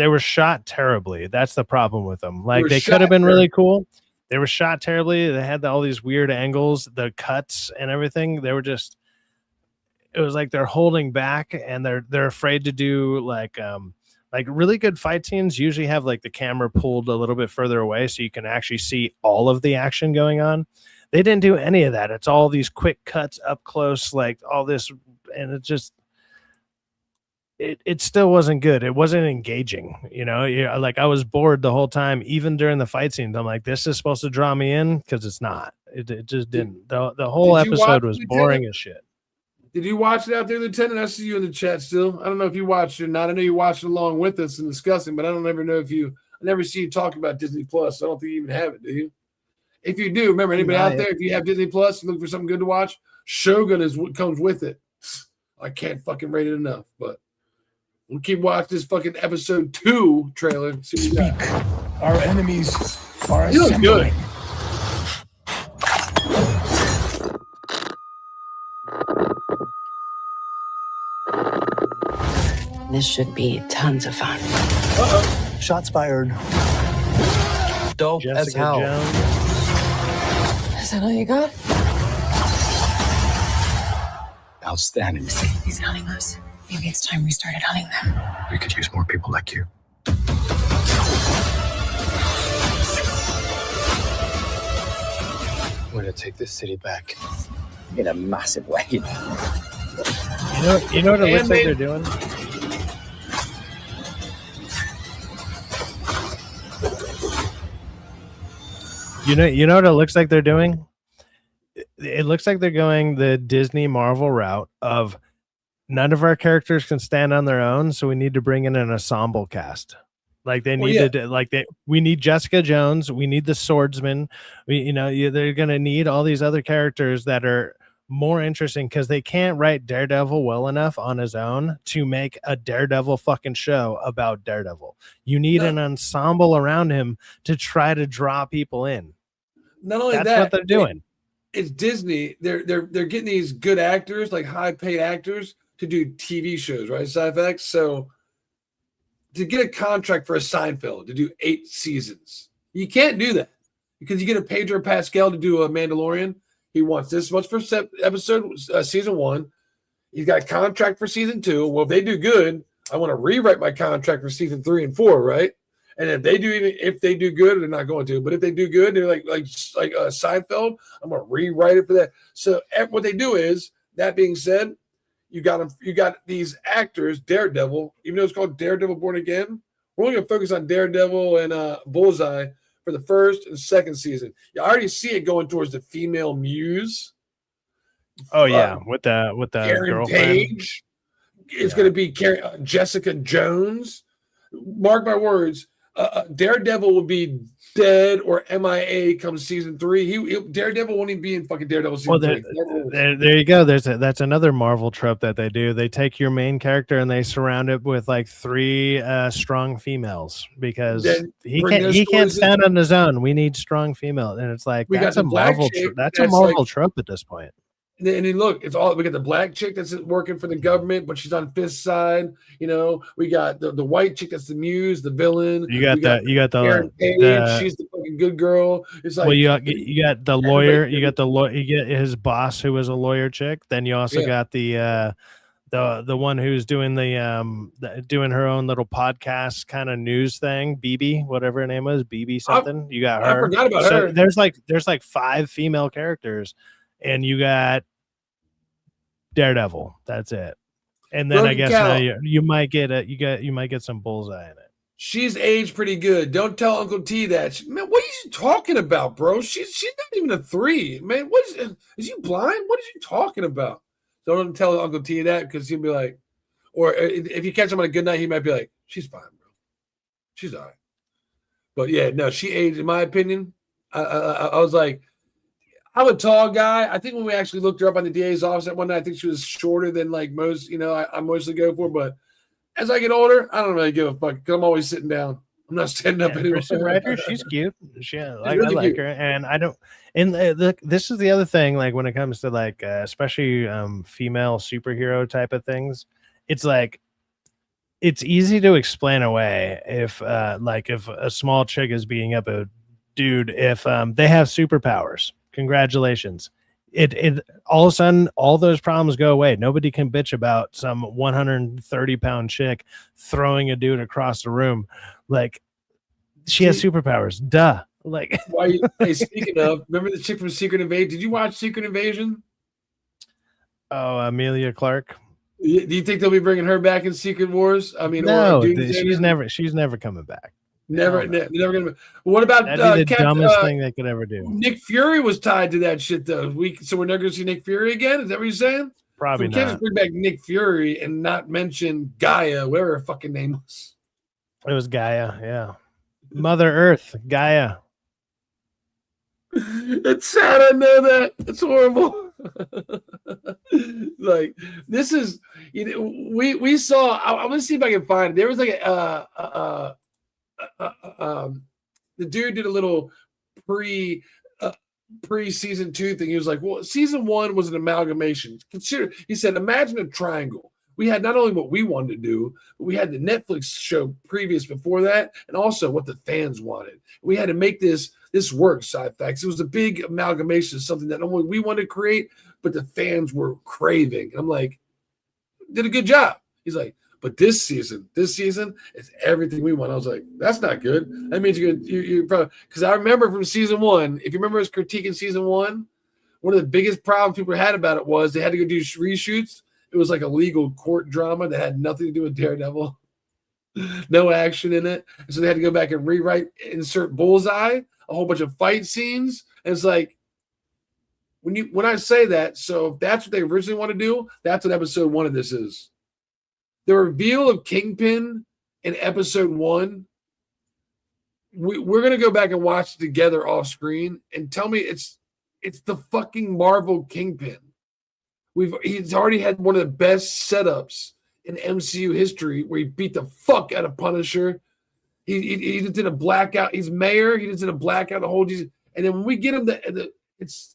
were shot terribly. That's the problem with them. Like they could have been really cool. They were shot terribly. They had all these weird angles, the cuts and everything. They were just, it was like they're holding back and they're afraid to do like really good fight scenes usually have like the camera pulled a little bit further away so you can actually see all of the action going on. They didn't do any of that. It's all these quick cuts up close, like all this, and it just it still wasn't good. It wasn't engaging, like I was bored the whole time, even during the fight scenes. I'm like, this is supposed to draw me in, because it's not. It just didn't. The whole episode was boring as shit. Did you watch it out there, Lieutenant? I see you in the chat still. I don't know if you watched it or not. I know you watched it along with us and discussing, but I don't ever know if I never see you talk about Disney Plus. I don't think you even have it, do you? If you do, remember, anybody out there, if you have Disney Plus, you look for something good to watch, Shogun is what comes with it. I can't fucking rate it enough, but we'll keep watching this fucking episode 2 trailer. See what we got. Our enemies are You look good. This should be tons of fun. Shots fired. Dope as hell. Is that all you got? outstanding. He's hunting us. Maybe it's time we started hunting them. We could use more people like you. We're gonna take this city back in a massive way. You know what it looks like they're doing? You know what it looks like they're doing? It looks like they're going the Disney Marvel route of none of our characters can stand on their own, so we need to bring in an ensemble cast. Like they need we need Jessica Jones, we need the swordsman. They're gonna need all these other characters that are more interesting because they can't write Daredevil well enough on his own to make a Daredevil fucking show about Daredevil. You need an ensemble around him to try to draw people in. Not only That's that, what they're doing. It's Disney. They're getting these good actors, like high paid actors, to do TV shows, right? Sci-Fi. So to get a contract for a Seinfeld to do 8 seasons, you can't do that because you get a Pedro Pascal to do a Mandalorian. He wants this much for season 1. He's got a contract for season 2. Well, if they do good, I want to rewrite my contract for season 3 and 4, right? And if they do good, they're not going to. But if they do good, they're like Seinfeld. I'm gonna rewrite it for that. So what they do is, that being said, you got these actors, Daredevil, even though it's called Daredevil Born Again. We're only gonna focus on Daredevil and Bullseye for the first and second season. You already see it going towards the female muse. Oh yeah, with the Karen girlfriend. Page. It's going to be Jessica Jones. Mark my words. Daredevil will be dead or MIA come season 3. Daredevil won't even be in fucking Daredevil season 3. There you go. That's another Marvel trope that they do. They take your main character and they surround it with like 3 strong females because he can't stand on his own. We need strong females, and it's like that's a Marvel trope at this point. And then look, we got the black chick that's working for the government, but she's on Fist's side. We got the white chick that's the muse, the villain. You got Karen Page, she's the fucking good girl. It's like you got the lawyer. You get his boss who was a lawyer chick. Then you also got the one who's doing doing her own little podcast kind of news thing, BB, whatever her name was, BB something. You got her. I forgot about her. There's like 5 female characters. And you got Daredevil. That's it. And then I guess now you might get some Bullseye in it. She's aged pretty good. Don't tell Uncle T that. Man, what are you talking about, bro? She's not even a 3. Man, what is you blind? What are you talking about? Don't tell Uncle T that because he'll be like, or if you catch him on a good night, he might be like, she's fine, bro. She's all right. But yeah, no, she aged, in my opinion. I was like, I'm a tall guy. I think when we actually looked her up on the DA's office at one night, I think she was shorter than like most, I mostly go for. But as I get older, I don't really give a fuck because I'm always sitting down. I'm not standing up anymore. She's cute. I really like cute. her, and I don't. And this is the other thing. Like when it comes to like especially female superhero type of things, it's like it's easy to explain away if a small chick is beating up a dude if they have superpowers. Congratulations. It all of a sudden all those problems go away. Nobody can bitch about some 130-pound chick throwing a dude across the room. Like she has superpowers. Duh. Like hey, speaking of, remember the chick from Secret Invasion? Did you watch Secret Invasion? Oh, Amelia Clark. Do you think they'll be bringing her back in Secret Wars? I mean, no, she's never coming back. Never gonna. What about that'd be the dumbest thing they could ever do? Nick Fury was tied to that shit though. So we're never gonna see Nick Fury again. Is that what you're saying? Probably so we can't not. just bring back Nick Fury and not mention Gaia, whatever her fucking name was. It was Gaia, yeah. Mother Earth, Gaia. It's sad. I know that. It's horrible. Like this is, we saw. I'm gonna see if I can find it. There was like the dude did a little pre season 2 thing. He was like, well, season 1 was an amalgamation. He said, imagine a triangle. We had not only what we wanted to do, but we had the Netflix show previous before that, and also what the fans wanted. We had to make this work, sci-fi. It was a big amalgamation of something that not only we wanted to create, but the fans were craving. And I'm like, did a good job. He's like, but this season is everything we want. I was like, that's not good. That means you're probably, because I remember from season 1, if you remember his critique in season 1, one of the biggest problems people had about it was they had to go do reshoots. It was like a legal court drama that had nothing to do with Daredevil. No action in it. And so they had to go back and rewrite, insert Bullseye, a whole bunch of fight scenes. And it's like, when I say that, so if that's what they originally want to do, that's what episode 1 of this is. The reveal of Kingpin in episode 1, we're going to go back and watch it together off screen and tell me it's the fucking Marvel Kingpin. He's already had one of the best setups in MCU history where he beat the fuck out of Punisher. He just did a blackout. He's mayor. He just did a blackout the whole season. And then when we get him, it's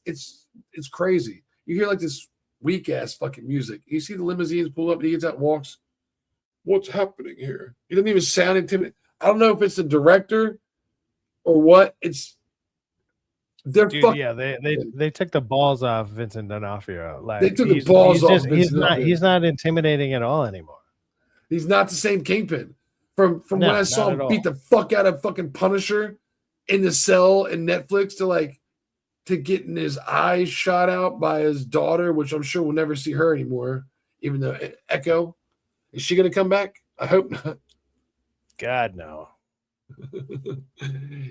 crazy. You hear like this weak ass fucking music. You see the limousines pull up and he gets out and walks. What's happening here? He doesn't even sound intimidating. I don't know if it's the director or what. They took the balls off Vincent D'Onofrio. Like they took the balls off. He's not intimidating at all anymore. He's not the same Kingpin. From when I saw him beat the fuck out of fucking Punisher in the cell in Netflix to getting his eyes shot out by his daughter, which I'm sure we'll never see her anymore. Even though Echo, is she going to come back? I hope not. God no.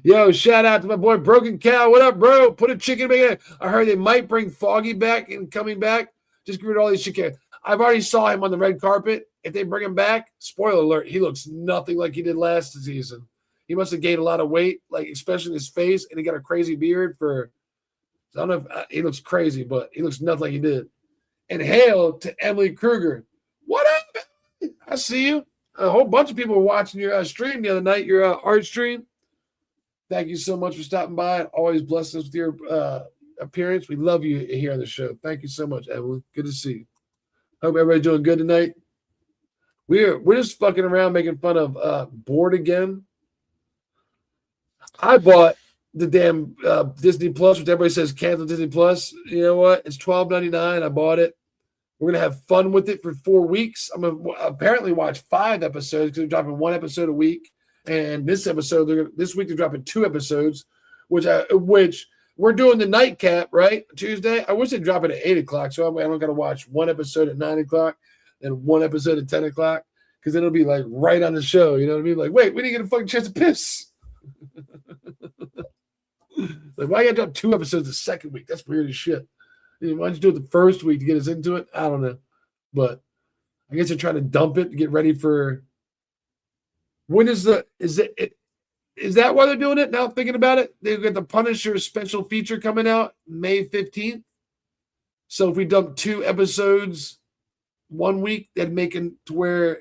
Yo, shout out to my boy Broken Cow. What up, bro? Put a chicken back. I heard they might bring Foggy back and coming back. Just get rid of all these chicken. I've already saw him on the red carpet. If they bring him back, spoiler alert, he looks nothing like he did last season. He must have gained a lot of weight, like especially in his face, and he got a crazy beard for. I don't know if he looks crazy, but he looks nothing like he did. And hail to Emily Kruger. What up? I see you. A whole bunch of people were watching your stream the other night, your art stream. Thank you so much for stopping by. Always bless us with your appearance. We love you here on the show. Thank you so much, Emily. Good to see you. Hope everybody's doing good tonight. We're just fucking around making fun of Bored Again. I bought the damn Disney Plus, which everybody says cancel Disney Plus. You know what? It's $12.99. I bought it. We're going to have fun with it for 4 weeks. I'm going to apparently watch 5 episodes because they're dropping 1 episode a week. And this week they're dropping 2 episodes, which we're doing the nightcap, right? Tuesday. I wish they'd drop it at 8 o'clock. So I don't got to watch 1 episode at 9 o'clock and 1 episode at 10 o'clock because then it'll be like right on the show. You know what I mean? Like, wait, we didn't get a fucking chance to piss. Like, why you got to drop 2 episodes the second week? That's weird as shit. Why don't you do it the first week to get us into it? I don't know. But I guess they're trying to dump it to get ready for when is that why they're doing it? Now I'm thinking about it. They've got the Punisher special feature coming out May 15th. So if we dump 2 episodes 1 week, that'd make it to where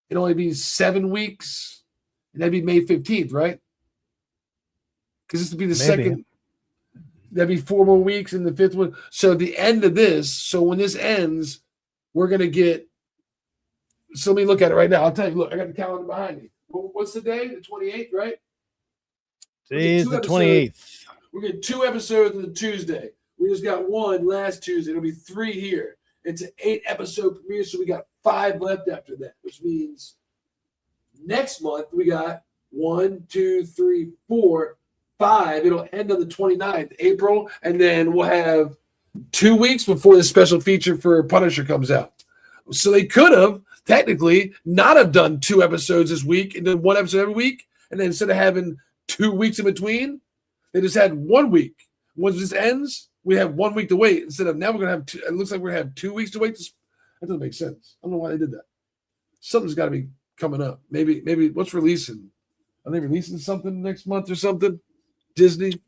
it only be 7 weeks. And that'd be May 15th, right? Because this would be the second. That'd be 4 more weeks in the 5th one. So at the end of this, so when this ends, we're going to get. So let me look at it right now. I'll tell you. Look, I got the calendar behind me. What's the day? The 28th, right? Today's the 28th. We're getting 2 episodes on the Tuesday. We just got 1 last Tuesday. It'll be 3 here. It's an 8-episode premiere, so we got 5 left after that, which means next month we got 1, 2, 3, 4, 5. It'll end on the 29th, April, and then we'll have 2 weeks before the special feature for Punisher comes out. So they could have technically not have done 2 episodes this week and then 1 episode every week, and then instead of having 2 weeks in between, they just had 1 week. Once this ends, we have 1 week to wait instead of now we're gonna have 2. It looks like we're gonna have 2 weeks to wait. That doesn't make sense. I don't know why they did that. Something's got to be coming up. Maybe what's releasing? Are they releasing something next month or something? Disney?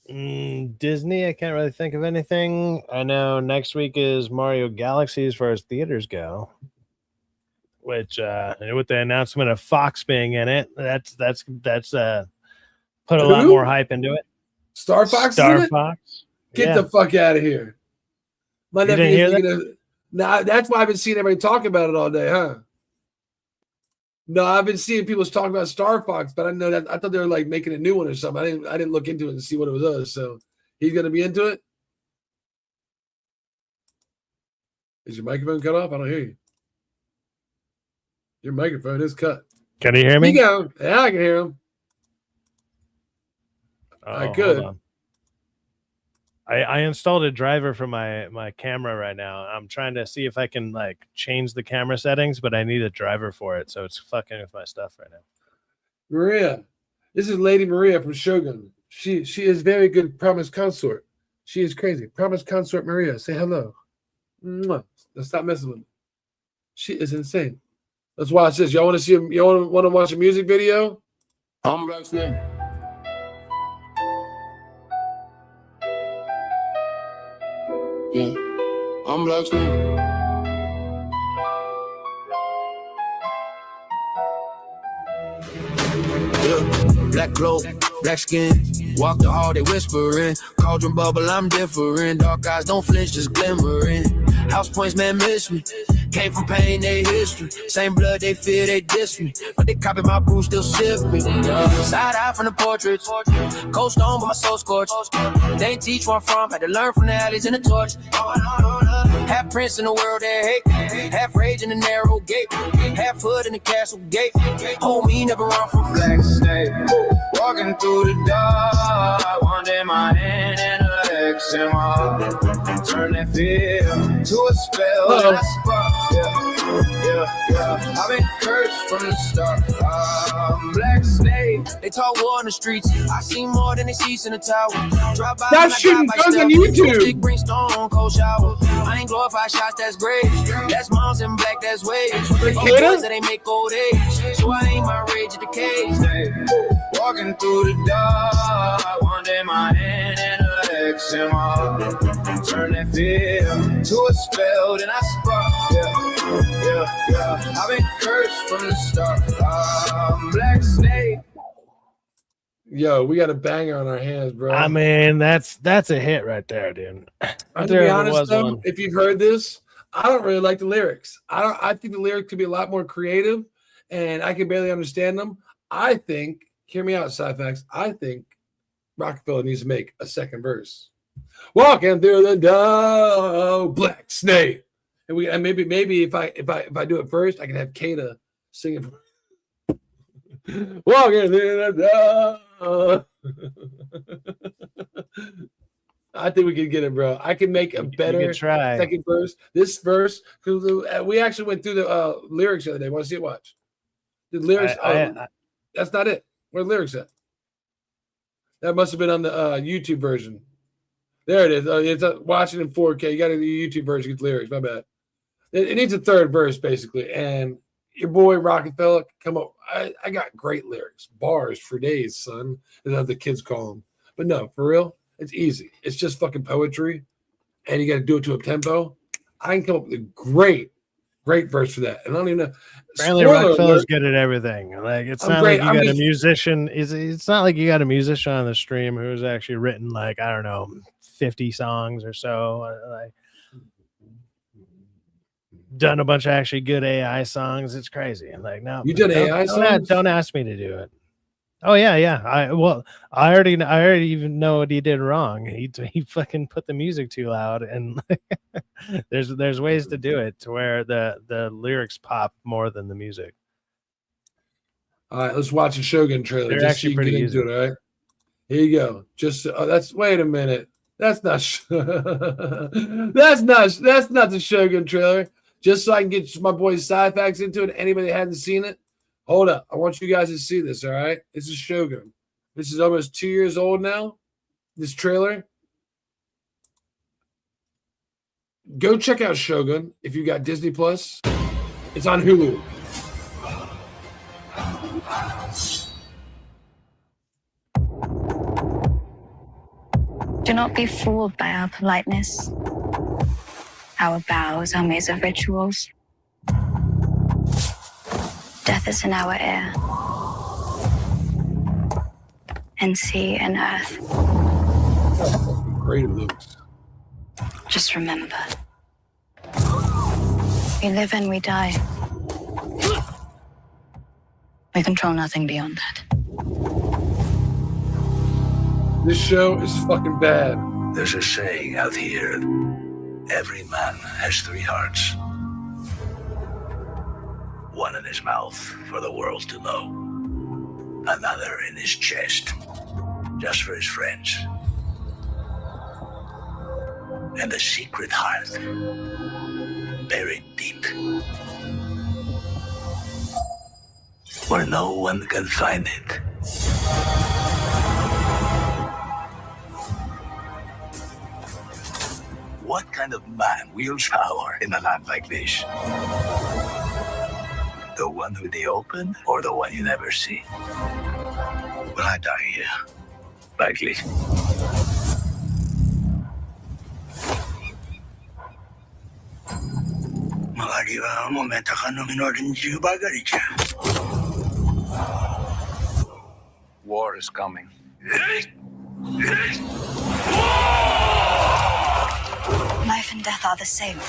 Disney, I can't really think of anything. I know next week is Mario Galaxy as far as theaters go, which with the announcement of Fox being in it, that's put a lot more hype into it. Star Fox? Star Fox? Get the fuck out of here. My You didn't hear that? Nah, that's why I've been seeing everybody talk about it all day, huh? No, I've been seeing people talking about Star Fox, but I know that I thought they were like making a new one or something. I didn't look into it and see what it was. So he's gonna be into it. Is your microphone cut off? I don't hear you. Your microphone is cut. Can you hear me? You go. Yeah, I can hear him. I could. I installed a driver for my camera right now. I'm trying to see if I can like change the camera settings, but I need a driver for it, so it's fucking with my stuff right now. Maria, this is Lady Maria from Shogun. She is very good promise consort. She is crazy. Promise consort Maria. Say hello. Mwah. Let's stop messing with me. She is insane. Let's watch this. Y'all want to see? Y'all want to watch a music video? I'm listening. Yeah, I'm listening. Yeah, black cloak, black skin. Walk the hall, they whispering. Cauldron bubble, I'm different. Dark eyes don't flinch, just glimmering. House points, man, miss me. Came from pain, they history. Same blood, they fear, they diss me. But they copy my brew, still sip me. Side eye from the portraits. Cold stone, but my soul scorched. They ain't teach where I'm from. Had to learn from the alleys and the torch. Half prince in the world that hate. Half rage in the narrow gate. Half hood in the castle gate. Homie, never run from flags. Walking through the dark. One day my hand and a X in my heart. Turn that fear to a spell. And I spark. Yeah. yeah. I've been cursed from the start. Black Snape, they talk war in the streets. I see more than they see in the tower. Drop by That shooting guns on YouTube. Bring stone, cold shower. I ain't glorify shots, that's great. That's moms and black, that's waves. Boys that they make old age. So I ain't my rage at the cage. Walking through the dark, one day my hand in her ex and my heart. Turn that fear to a spell, then I spark. Yeah. I've been cursed from the start. Black Snake. Yo, we got a banger on our hands, bro. I mean, that's a hit right there, dude. To be honest, though, if you've heard this, I don't really like the lyrics. I think the lyrics could be a lot more creative, and I can barely understand them. I think, hear me out, Sci-Fax, I think Rockefeller needs to make a second verse. Walking through the door, Black Snake, and maybe if I do it first, I can have Kata sing it. Walking through the door. I think we can get it, bro. I can make a better second verse. This verse, because we actually went through the lyrics the other day. Want to see it? Watch the lyrics. That's not it. Where the lyrics at? That must have been on the YouTube version. There it is. It's watching in 4K. You got to do the YouTube version. Get the lyrics. My bad. It needs a third verse basically, and your boy Rockefeller come up. I got great lyrics, bars for days, son. That's the kids call them. But no, for real, it's easy. It's just fucking poetry, and you got to do it to a tempo. I can come up with a great verse for that. And I don't even know. Apparently, Rockefeller's good at everything. Like it's not like you got a musician. It's not like you got a musician on the stream who's actually written like I don't know 50 songs or so. Like done a bunch of actually good AI songs. It's crazy. Like no, you did AI songs. Don't ask me to do it. Oh yeah. I already even know what he did wrong. He fucking put the music too loud, and there's ways to do it to where the lyrics pop more than the music. All right, let's watch a Shogun trailer. They're just actually so you pretty get easy. into it. All right, here you go. Just wait a minute. That's not that's not the Shogun trailer. Just so I can get my boy Sci-Fax into it. Anybody that hasn't seen it. Hold up. I want you guys to see this, all right? This is Shogun. This is almost 2 years old now, this trailer. Go check out Shogun if you got Disney Plus. It's on Hulu. Do not be fooled by our politeness. Our bows are made of rituals. Death is in our air, and sea and earth. Great it looks. Just remember, we live and we die. We control nothing beyond that. This show is fucking bad. There's a saying out here, every man has 3 hearts. One in his mouth for the world to know. Another in his chest, just for his friends. And a secret heart, buried deep, where no one can find it. What kind of man wields power in a land like this? The one with the open or the one you never see? Will I die here? Likely. Malagiwa momento ka nung in-order niyo bagay siya. War is coming. Life and death are the same.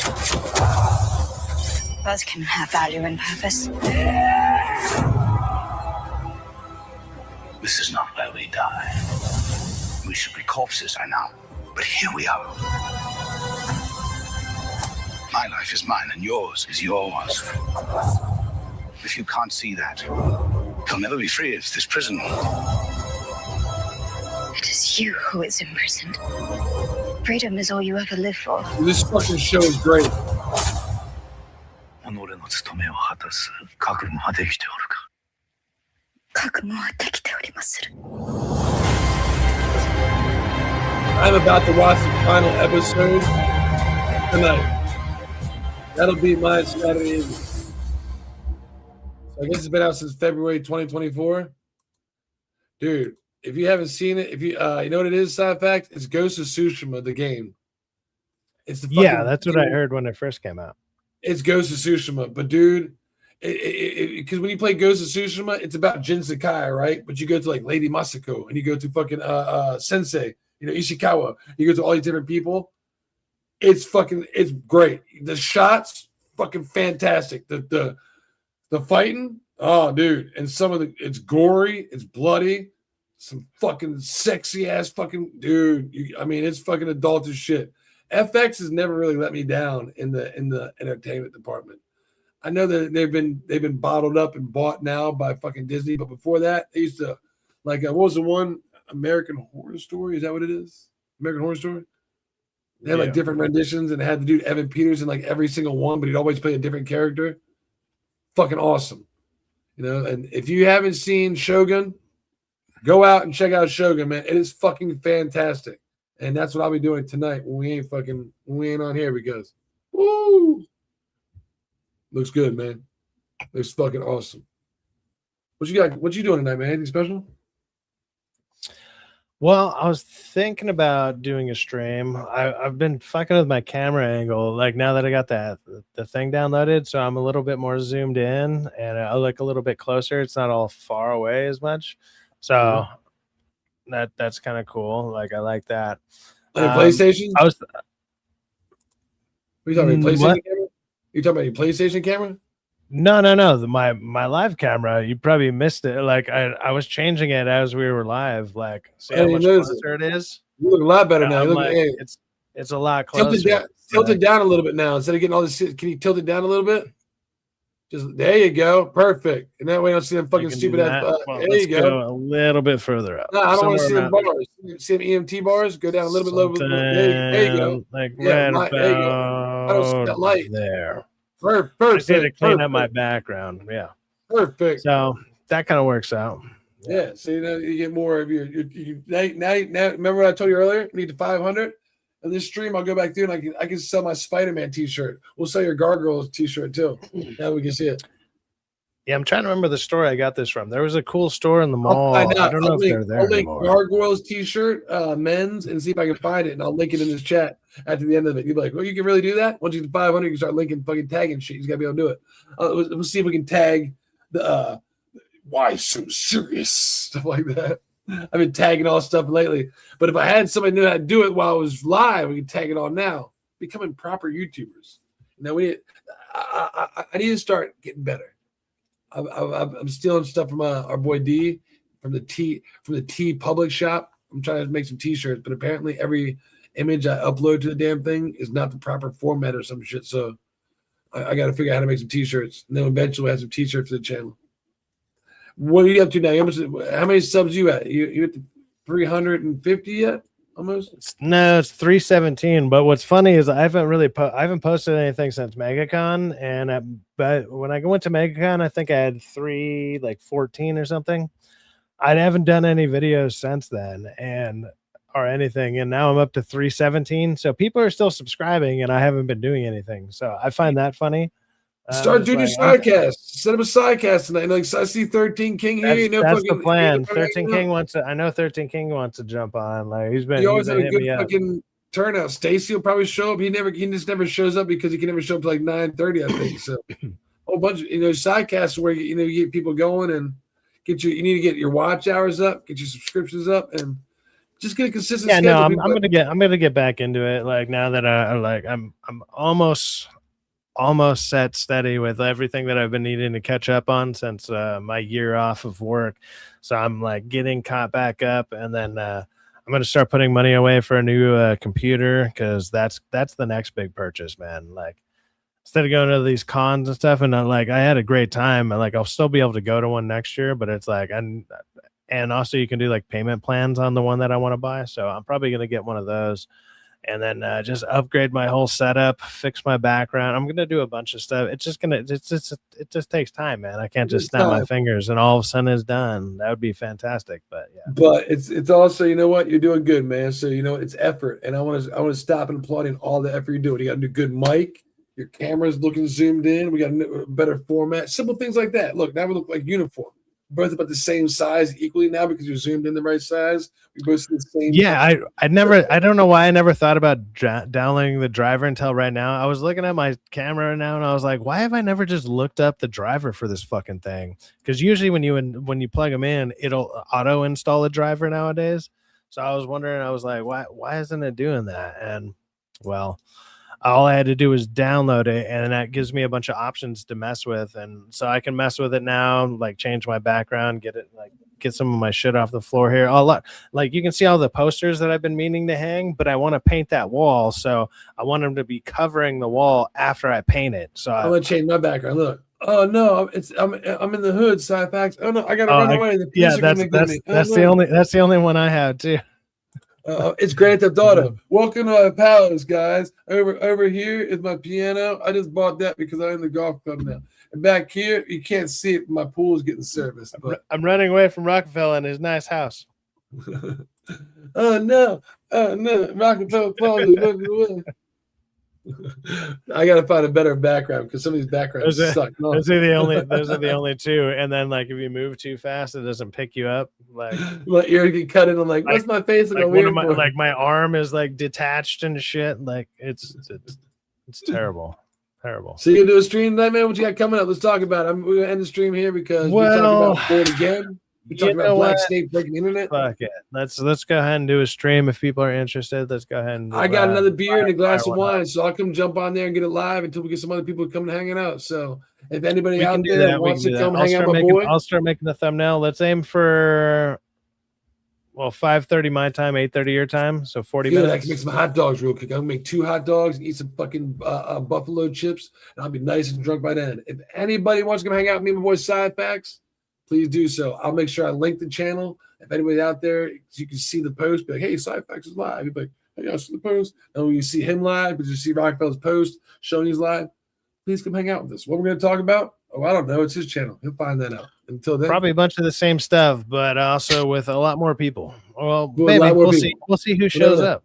Both can have value and purpose. This is not where we die. We should be corpses by now. But here we are. My life is mine and yours is yours. If you can't see that, you'll never be free of this prison. It is you who is imprisoned. Freedom is all you ever live for. This fucking show is great. 오늘은 の務めを果たす覚悟はできておるか。覚悟はできておりまする。 I'm about to watch the final episode tonight. That'll be my Saturday evening. So I guess it's been out since February 2024. Dude, if you haven't seen it, if you you know what it is, side fact, it's Ghost of Tsushima, the game. It's the Yeah, that's what I heard when it first came out. It's Ghost of Tsushima, but dude, because when you play Ghost of Tsushima, it's about Jin Sakai, right? But you go to like Lady Masako, and you go to fucking Sensei, you know, Ishikawa. You go to all these different people. It's great. The shots, fucking fantastic. The fighting, oh dude, and some of it's gory, it's bloody, some fucking sexy ass fucking dude. It's fucking adult as shit. FX has never really let me down in the entertainment department. I know that they've been bottled up and bought now by fucking Disney, but before that, they used to what was the one? American Horror Story? Is that what it is? American Horror Story? They had like different renditions, and they had the dude Evan Peters in like every single one, but he'd always play a different character. Fucking awesome, you know. And if you haven't seen Shogun, go out and check out Shogun, man. It is fucking fantastic, and that's what I'll be doing tonight when we ain't on here, because woo, looks good, man. Looks fucking awesome. What you got? What you doing tonight, man? Anything special? Well, I was thinking about doing a stream. I've been fucking with my camera angle. Like now that I got the thing downloaded, so I'm a little bit more zoomed in and I look a little bit closer. It's not all far away as much. So that's kind of cool. Like I like that. PlayStation? I was. What are you talking about? PlayStation camera? You talking about your PlayStation camera? No. My live camera, you probably missed it. Like I was changing it as we were live. Like, see how much closer it is. You look a lot better now. I'm You look, like, hey, it's a lot closer. Tilt it down a little bit now. Instead of getting all this shit, can you tilt it down a little bit? Just there you go. Perfect. And that way I don't see them fucking stupid ass. Well, there you go. A little bit further up. No, I don't want to see Somewhere them bars. See them EMT bars? Go down a little bit lower. There you go. Like Yeah, right there you go. I don't see that light. there. Perfect. I need to clean up my background. Yeah. Perfect. So that kind of works out. Yeah. So you get more of your now. Remember what I told you earlier? You need the 500. And this stream, I'll go back through and I can sell my Spider-Man T-shirt. We'll sell your Gargoyles T-shirt too. Now we can see it. Yeah, I'm trying to remember the store I got this from. There was a cool store in the mall. I don't know if they're there I'll link anymore. Gargoyles T-shirt, men's, and see if I can find it. And I'll link it in this chat after the end of it. You'll be like, well, you can really do that? Once you get 500, you can start linking, fucking tagging shit. You just got to be able to do it. We'll see if we can tag the why so serious stuff like that. I've been tagging all stuff lately. But if I had somebody who knew how to do it while I was live, we could tag it on now. Becoming proper YouTubers. Now I need to start getting better. I'm stealing stuff from our boy D from the T Public Shop. I'm trying to make some T-shirts, but apparently every image I upload to the damn thing is not the proper format or some shit. So I got to figure out how to make some T-shirts, and then eventually we'll have some T-shirts for the channel. What are you up to now? How many subs you at? You at the 350 yet? Almost. No, it's 317. But what's funny is I haven't posted anything since MegaCon, but when I went to MegaCon, I think I had 314 or something. I haven't done any videos since then, or anything, and now I'm up to 317. So people are still subscribing, and I haven't been doing anything. So I find that funny. Start doing your sidecast. Set up a sidecast tonight. Like I see 13 King here. That's the plan. 13 King wants to. I know 13 King wants to jump on. Like he's been. You always have a hitting me good up. fucking turnout. Stacy will probably show up. He just never shows up because he can never show up to like 9:30. I think so. A whole bunch of sidecasts where you get people going and you need to get your watch hours up, get your subscriptions up, and just get a consistent. Yeah, no, schedule. I'm gonna get back into it. Like now that I'm almost set steady with everything that I've been needing to catch up on since my year off of work. So I'm like getting caught back up, and then I'm going to start putting money away for a new computer, because that's the next big purchase, man. Like instead of going to these cons and stuff, and I had a great time, and like I'll still be able to go to one next year, but it's like and also you can do like payment plans on the one that I want to buy. So I'm probably going to get one of those. and then just upgrade my whole setup, fix my background. I'm gonna do a bunch of stuff. It just takes time, man. I can't just snap my fingers and all of a sudden it's done. That would be fantastic, but yeah. But it's also, you know what, you're doing good, man. So you know it's effort, and I want to stop and applauding all the effort you're doing. You got a good mic, your camera's looking zoomed in. We got a better format, simple things like that. Look, now we look like uniform. Both about the same size equally now because you're zoomed in the right size. We both see the same. Yeah, I don't know why I never thought about downloading the driver until right now. I was looking at my camera now and I was like, why have I never just looked up the driver for this fucking thing? Because usually when you plug them in, it'll auto install a driver nowadays. So I was wondering, I was like, why isn't it doing that? And well, all I had to do was download it, and that gives me a bunch of options to mess with. And so I can mess with it now, like change my background, get some of my shit off the floor here. Like you can see all the posters that I've been meaning to hang, but I want to paint that wall. So I want them to be covering the wall after I paint it. So I'm going to change my background. Look. Oh no, I'm in the hood, Sci-Fax. Oh no, I got to run away. That's the only one I have too. It's Grand Theft Auto. Welcome to my palace, guys. Over here is my piano. I just bought that because I'm in the golf club now. And back here, you can't see it. My pool is getting serviced. But I'm running away from Rockefeller and his nice house. Oh no, Rockefeller Falls is running away. I gotta find a better background because some of these backgrounds suck. Those are the only two. And then like if you move too fast, it doesn't pick you up. Like my ear get cut in. I'm like, what's my face? Like my arm is like detached and shit. Like it's terrible. Terrible. So you gonna do a stream tonight, man? What you got coming up? Let's talk about it. We're gonna end the stream here because we're talking about Board Again. We're talking about Black Snape breaking the internet. Fuck it. Let's go ahead and do a stream if people are interested. Let's go ahead and I got another beer and a glass of wine, so I'll come jump on there and get it live until we get some other people coming hanging out. So if anybody out there that wants to come hang out, I'll start making the thumbnail. Let's aim for 5:30 my time, 8:30 your time, so 40 minutes. I can make some hot dogs real quick. I'm gonna make 2 hot dogs and eat some fucking buffalo chips, and I'll be nice and drunk by then. If anybody wants to come hang out with me and my boy Sci-Fax, please do so. I'll make sure I link the channel. If anybody out there, you can see the post, be like, hey, Sci-Fax is live. You'd be like, hey, I see the post. And when you see him live, because you see Rockefeller's post showing he's live, please come hang out with us. What we're going to talk about? Oh, I don't know. It's his channel. He'll find that out. Until then, probably a bunch of the same stuff, but also with a lot more people. Well, maybe we'll see. We'll see who shows up.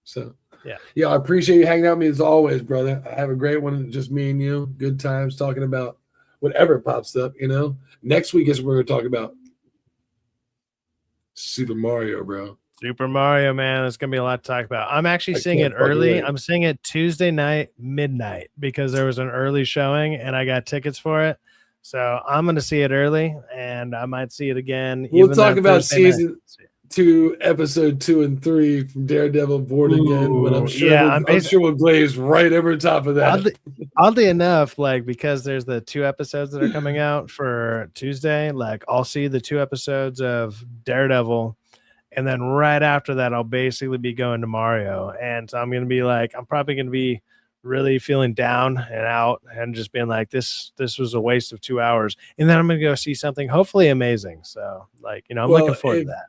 So yeah, I appreciate you hanging out with me as always, brother. I have a great one, just me and you. Good times talking about whatever pops up, you know. Next week is what we're going to talk about Super Mario, bro. Super Mario, man. It's going to be a lot to talk about. I'm actually seeing it early. I'm seeing it Tuesday night, midnight, because there was an early showing and I got tickets for it. So I'm going to see it early and I might see it again. We'll talk about season 2, episode 2 and 3 from Daredevil Board Again. But I'm sure, I'm sure we'll glaze right over top of that. Oddly enough, like because there's the 2 episodes that are coming out for Tuesday, like I'll see the 2 episodes of Daredevil, and then right after that, I'll basically be going to Mario, and so I'm gonna be like, I'm probably gonna be really feeling down and out, and just being like, this was a waste of 2 hours, and then I'm gonna go see something hopefully amazing. So, like, you know, I'm looking forward to that.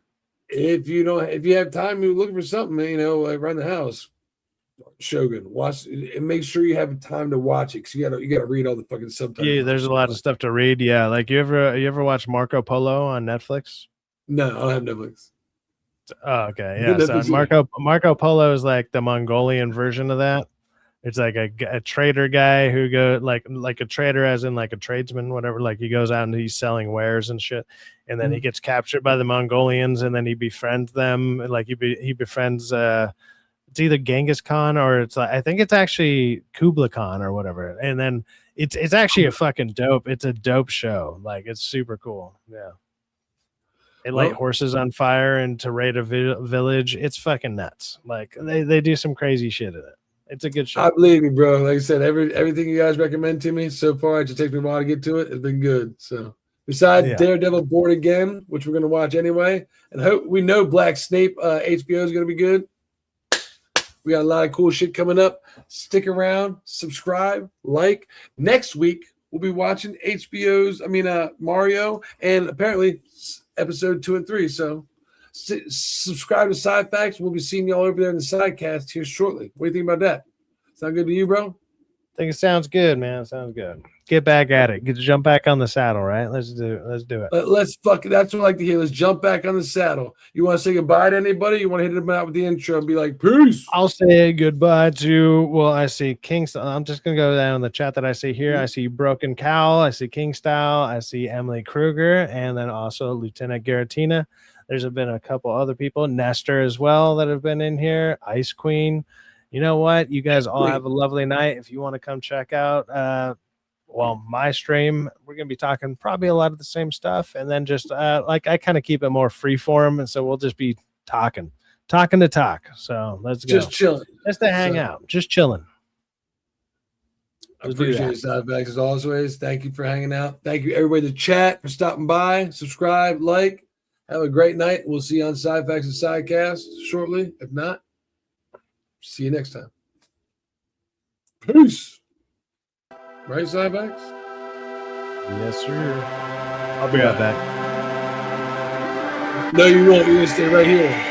If you have time, you're looking for something, you know, like around the house. Shogun, watch and make sure you have time to watch it because you gotta read all the fucking subtitles. Yeah, there's a lot of stuff to read. Yeah, like you ever watch Marco Polo on Netflix? No, I don't have Netflix. Oh, okay, yeah. So Marco Polo is like the Mongolian version of that. It's like a trader guy who go like a trader, as in like a tradesman, whatever. Like he goes out and he's selling wares and shit, and then he gets captured by the Mongolians, and then he befriends them. Like he befriends. It's either Genghis Khan or it's like, I think it's actually Kublai Khan or whatever. And then it's actually a fucking dope. It's a dope show. Like it's super cool. Yeah. They light horses on fire and to raid a village. It's fucking nuts. Like they do some crazy shit in it. It's a good show. I believe you, bro. Like I said, everything you guys recommend to me so far, it just takes me a while to get to it. It's been good. So besides Daredevil Board Again, which we're going to watch anyway, and we know Black Snape HBO is going to be good. We got a lot of cool shit coming up. Stick around, subscribe, like. Next week, we'll be watching Mario, and apparently episode 2 and 3. So Subscribe to Side Facts. We'll be seeing y'all over there in the sidecast here shortly. What do you think about that? Sound good to you, bro? I think it sounds good, man. Sounds good. Get back at it. Jump back on the saddle, right? Let's do it. Let's fuck it. That's what I like to hear. Let's jump back on the saddle. You want to say goodbye to anybody? You want to hit them out with the intro and be like, peace? I'll say goodbye to, well, I see Kingston. I'm just going to go down in the chat that I see here. I see Broken Cow. I see King Style. I see Emily Kruger. And then also Lieutenant Garatina. There's been a couple other people. Nestor as well that have been in here. Ice Queen. You know what? You guys all have a lovely night. If you want to come check out, my stream, we're going to be talking probably a lot of the same stuff. And then just I kind of keep it more free form. And so we'll just be talking to talk. So let's go. Just chilling. Just to hang out. Just chilling. I appreciate it, Side Facts, as always. Thank you for hanging out. Thank you, everybody in the chat, for stopping by. Subscribe, like. Have a great night. We'll see you on Side Facts and Sidecast shortly. If not, see you next time. Peace. Right, Side Facts? Yes, sir. I'll be right back. No, you won't. You're going to stay right here.